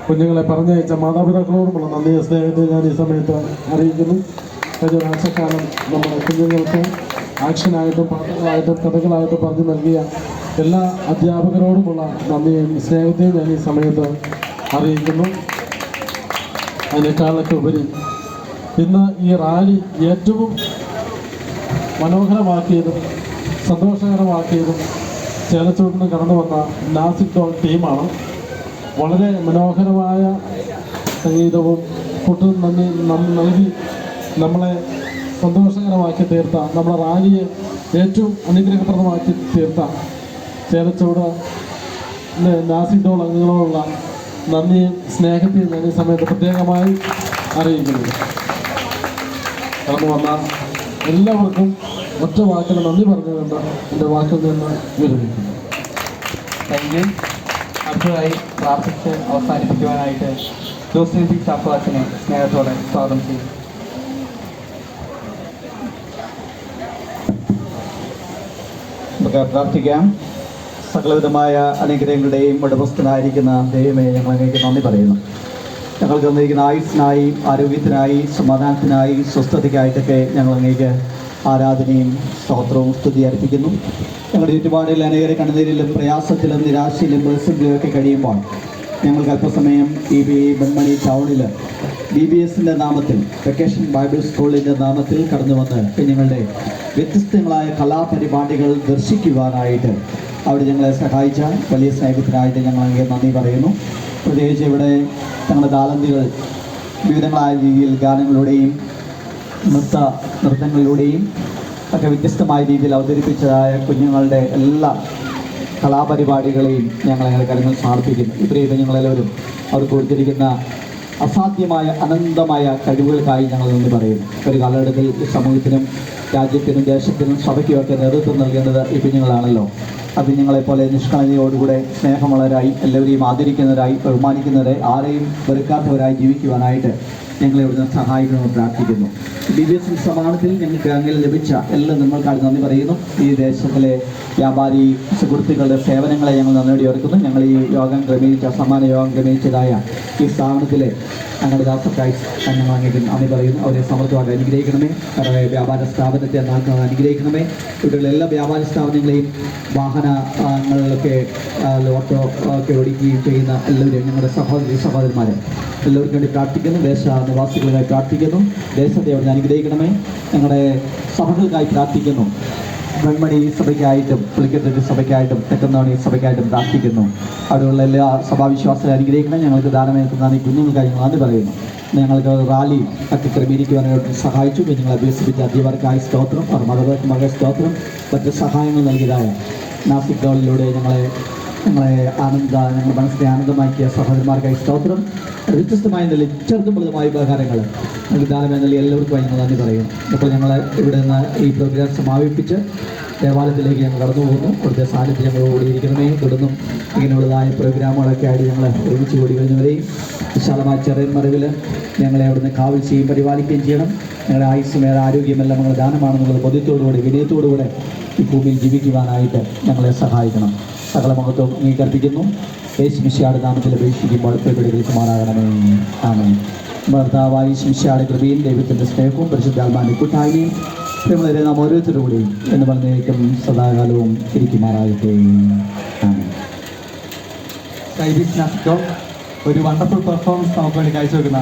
കുഞ്ഞുങ്ങളെ പറഞ്ഞയച്ച മാതാപിതാക്കളോടുമുള്ള നന്ദിയ സ്നേഹത്തെ ഞാൻ ഈ സമയത്ത് അറിയിക്കുന്നു. കഴിഞ്ഞ ഒരാഴ്ചക്കാലം നമ്മുടെ കുഞ്ഞുങ്ങൾക്ക് ആക്ഷനായിട്ടും പാട്ടുകളായിട്ടും കഥകളായിട്ടും പറഞ്ഞു നൽകിയ എല്ലാ അധ്യാപകരോടുമുള്ള നന്ദിയും സ്നേഹത്തെയും ഞാൻ ഈ സമയത്ത് അറിയിക്കുന്നു. അതിനേക്കാളൊക്കെ ഉപരി ഇന്ന് ഈ റാലി ഏറ്റവും മനോഹരമാക്കിയതും സന്തോഷകരമാക്കിയതും ചേലച്ചൂട്ടിൽ നിന്ന് കടന്നു വന്ന നാസിക് ഡോൾ ടീമാണ്. വളരെ മനോഹരമായ സംഗീതവും കൂട്ടും നൽകി നമ്മളെ സന്തോഷകരമാക്കി തീർത്ത, നമ്മുടെ റാലിയെ ഏറ്റവും അനുഗ്രഹപ്രദമാക്കി തീർത്ത ചേലച്ചൂട് നാസിക് ഡോൾ അംഗങ്ങളോടുള്ള നന്ദിയും സ്നേഹത്തെയും ഞാൻ ഈ സമയത്ത് പ്രത്യേകമായി അറിയിക്കുന്നത്. കടന്നു വന്ന എല്ലാവർക്കും ഒറ്റ വാക്കിൽ നന്ദി പറഞ്ഞുകൊണ്ട് എൻ്റെ വാക്കിൽ നിന്ന് വിരമിക്കുന്നു. Thank you. അടുത്തതായി പ്രാർത്ഥിച്ച് അവസാനിപ്പിക്കുവാനായിട്ട് ജോസഫ് ചാക്കോച്ചനെ സ്നേഹത്തോടെ സ്വാഗതം ചെയ്യും. നമുക്ക് പ്രാർത്ഥിക്കാം. സകലവിധമായ അനുഗ്രഹങ്ങളുടെയും ഉടമസ്ഥനായിരിക്കുന്ന ദൈവമേ, ഞങ്ങൾ അങ്ങേക്ക് നന്ദി പറയുന്നു. ഞങ്ങൾക്ക് തന്നിരിക്കുന്ന ആയുസ്സിനായി, ആരോഗ്യത്തിനായി, സമാധാനത്തിനായി, സ്വസ്ഥതയ്ക്കായിട്ടൊക്കെ ഞങ്ങൾ അങ്ങേക്ക് ആരാധനയും സ്തോത്രവും സ്തുതി അർപ്പിക്കുന്നു. ഞങ്ങളുടെ ചുറ്റുപാടിൽ അനേകരെ കണ്ണുനീരിലും പ്രയാസത്തിലും നിരാശയിലും പ്രതിസന്ധിയിലും ഒക്കെ കഴിയുമ്പോൾ ഞങ്ങൾക്ക് അല്പസമയം ഈ വെൺമണി ടൗണിൽ BBBSൻ്റെ നാമത്തിൽ, വെക്കേഷൻ ബൈബിൾ സ്കൂളിൻ്റെ നാമത്തിൽ കടന്നു വന്ന് കുഞ്ഞുങ്ങളുടെ വ്യത്യസ്തങ്ങളായ കലാപരിപാടികൾ ദർശിക്കുവാനായിട്ട് അവിടെ ഞങ്ങളെ സഹായിച്ച വലിയ സ്നേഹത്തിനായിട്ട് ഞങ്ങൾ അങ്ങേ നന്ദി പറയുന്നു. പ്രത്യേകിച്ച് ഇവിടെ ഞങ്ങളുടെ താലന്തികൾ വിവിധങ്ങളായ രീതിയിൽ ഗാനങ്ങളിലൂടെയും നൃത്തങ്ങളിലൂടെയും ഒക്കെ വ്യത്യസ്തമായ രീതിയിൽ അവതരിപ്പിച്ചതായ കുഞ്ഞുങ്ങളുടെ എല്ലാ കലാപരിപാടികളെയും ഞങ്ങളങ്ങനെ കരങ്ങൾ സമർപ്പിക്കുന്നു. ഇത്രയും ഞങ്ങളെല്ലാവരും അവർ കൊടുത്തിരിക്കുന്ന അസാധ്യമായ അനന്തമായ കഴിവുകൾക്കായി ഞങ്ങൾ നന്ദി പറയുന്നു. ഒരു കാലഘട്ടത്തിൽ സമൂഹത്തിനും രാജ്യത്തിനും ദേശത്തിനും സഭയ്ക്കുമൊക്കെ നേതൃത്വം നൽകേണ്ടത് ഈ കുഞ്ഞുങ്ങളാണല്ലോ. ആ കുഞ്ഞുങ്ങളെപ്പോലെ നിഷ്കളങ്കയോടുകൂടെ സ്നേഹമുള്ളവരായി, എല്ലാവരെയും ആദരിക്കുന്നവരായി, ബഹുമാനിക്കുന്നവരായി, ആരെയും വെറുക്കാത്തവരായി ജീവിക്കുവാനായിട്ട് ഞങ്ങളെ ഇവിടുന്ന് സഹായിക്കണമെന്ന് പ്രാർത്ഥിക്കുന്നു. BBBS സമാധാനത്തിൽ ഞങ്ങൾക്ക് അങ്ങനെ ലഭിച്ച എല്ലാ നമ്മൾക്കായി നന്ദി പറയുന്നു. ഈ ദേശത്തിലെ വ്യാപാരി സുഹൃത്തുക്കളുടെ സേവനങ്ങളെ ഞങ്ങൾ നന്ദിയോടെ ഓർക്കുന്നു. ഞങ്ങൾ ഈ യോഗം സമ്മാന യോഗം ക്രമീകരിച്ചതായ ഈ സ്ഥാപനത്തിലെ ഞങ്ങളുടെ ദാസക്കായി ഞങ്ങൾ അങ്ങേക്ക് നന്ദി പറയുന്നു. അവരെ സമൃദ്ധമായിട്ട് അനുഗ്രഹിക്കണമേ. അവരുടെ വ്യാപാര സ്ഥാപനത്തെ നാൾക്കാണ് അനുഗ്രഹിക്കണമേ. ഇവിടെയുള്ള എല്ലാ വ്യാപാര സ്ഥാപനങ്ങളെയും വാഹനങ്ങളിലൊക്കെ ഓട്ടോ ഒക്കെ ഓടിക്കുകയും ചെയ്യുന്ന എല്ലാവരും ഞങ്ങളുടെ സഹോദരന്മാരെ എല്ലാവർക്കും വേണ്ടി പ്രാർത്ഥിക്കുന്നു. ദേശ നിവാസികളുമായി പ്രാർത്ഥിക്കുന്നു. ദേശത്തെ അവിടെ അനുഗ്രഹിക്കണമേ. ഞങ്ങളുടെ സഭകൾക്കായി പ്രാർത്ഥിക്കുന്നു. വെൺമണി സഭയ്ക്കായിട്ടും പുളിക്കത്തൊട്ടി സഭയ്ക്കായിട്ടും തെക്കന്തോണി സഭയ്ക്കായിട്ടും പ്രാർത്ഥിക്കുന്നു. അവിടെയുള്ള എല്ലാ സഭാവിശ്വാസികളെ അനുഗ്രഹിക്കണം. ഞങ്ങൾക്ക് ദാനമേൽക്കുന്ന ഈ കുഞ്ഞുങ്ങൾക്കായി ഞങ്ങൾ നന്ദി പറയുന്നു. ഞങ്ങൾക്ക് റാലി ഒക്കെ ക്രമീകരിക്കുവാനായിട്ട് സഹായിച്ചു. കുഞ്ഞുങ്ങളെ അഭ്യസിപ്പിച്ച അധ്യാപകർക്കായി സ്തോത്രം, അവർ മാതാപിതാക്കന്മാരുടെ സ്തോത്രം, മറ്റ് സഹായങ്ങൾ നൽകിയതായ നാസിക് ഗോളിലൂടെ ഞങ്ങളെ ഞങ്ങളുടെ മനസ്സിനെ ആനന്ദമാക്കിയ സഹോദരന്മാർക്കായി സ്തോത്രം. വ്യത്യസ്തമായ നിലയിൽ ചെറുതും വലുതുമായ ഉപകാരങ്ങൾ ദാനമായി നൽകി എല്ലാവർക്കുമായി ഞങ്ങൾ നന്ദി പറയുന്നു. ഇപ്പോൾ ഞങ്ങൾ ഇവിടെ നിന്ന് ഈ പ്രോഗ്രാം സമാപിപ്പിച്ച് ദേവാലയത്തിലേക്ക് ഞങ്ങൾ കടന്നു പോകുന്നു. അവിടുത്തെ സാന്നിധ്യം ഞങ്ങൾ ഓടിയിരിക്കണമേ. തുടർന്നും ഇങ്ങനെയുള്ളതായ പ്രോഗ്രാമുകളൊക്കെ ആയിട്ട് ഞങ്ങൾ ഒരുമിച്ച് കൂടി കഴിഞ്ഞവരെയും വിശാലമായ ചെറിയ മറിവിൽ ഞങ്ങളെ അവിടുന്ന് കാവൽ ചെയ്യും പരിപാലിക്കുകയും ചെയ്യണം. ഞങ്ങളുടെ ആയുസ്സും ഏറെ ആരോഗ്യമെല്ലാം ഞങ്ങളുടെ ദാനമാണെന്നുള്ള ബോധ്യത്തോടുകൂടി വിനയത്തോടുകൂടെ ഈ ഭൂമിയിൽ ജീവിക്കുവാനായിട്ട് ഞങ്ങളെ സഹായിക്കണം. സകല മഹത്വം അംഗീകരിക്കുന്നു. യേശുമിശിഹായുടെ നാമത്തിൽ അപേക്ഷിക്കുമ്പോൾ പിടികൾക്കുമാറാകണമേ. ആമേൻ. ഭർത്താവായ യേശുമിശിഹായുടെ കൃപയും ദൈവത്തിൻ്റെ സ്നേഹവും പരിശുദ്ധാത്മാവിൻ്റെ കൂട്ടായ്മയും നമ്മളെ നാം ഓരോരുത്തരും കൂടി എന്ന് പറഞ്ഞേക്കും സദാകാലവും ഇരിക്കുമാറാകട്ടെ. ആമേൻ. ഒരു വണ്ടർഫുൾ പെർഫോമൻസ് നമുക്ക് വേണ്ടി കാഴ്ചവെക്കുന്ന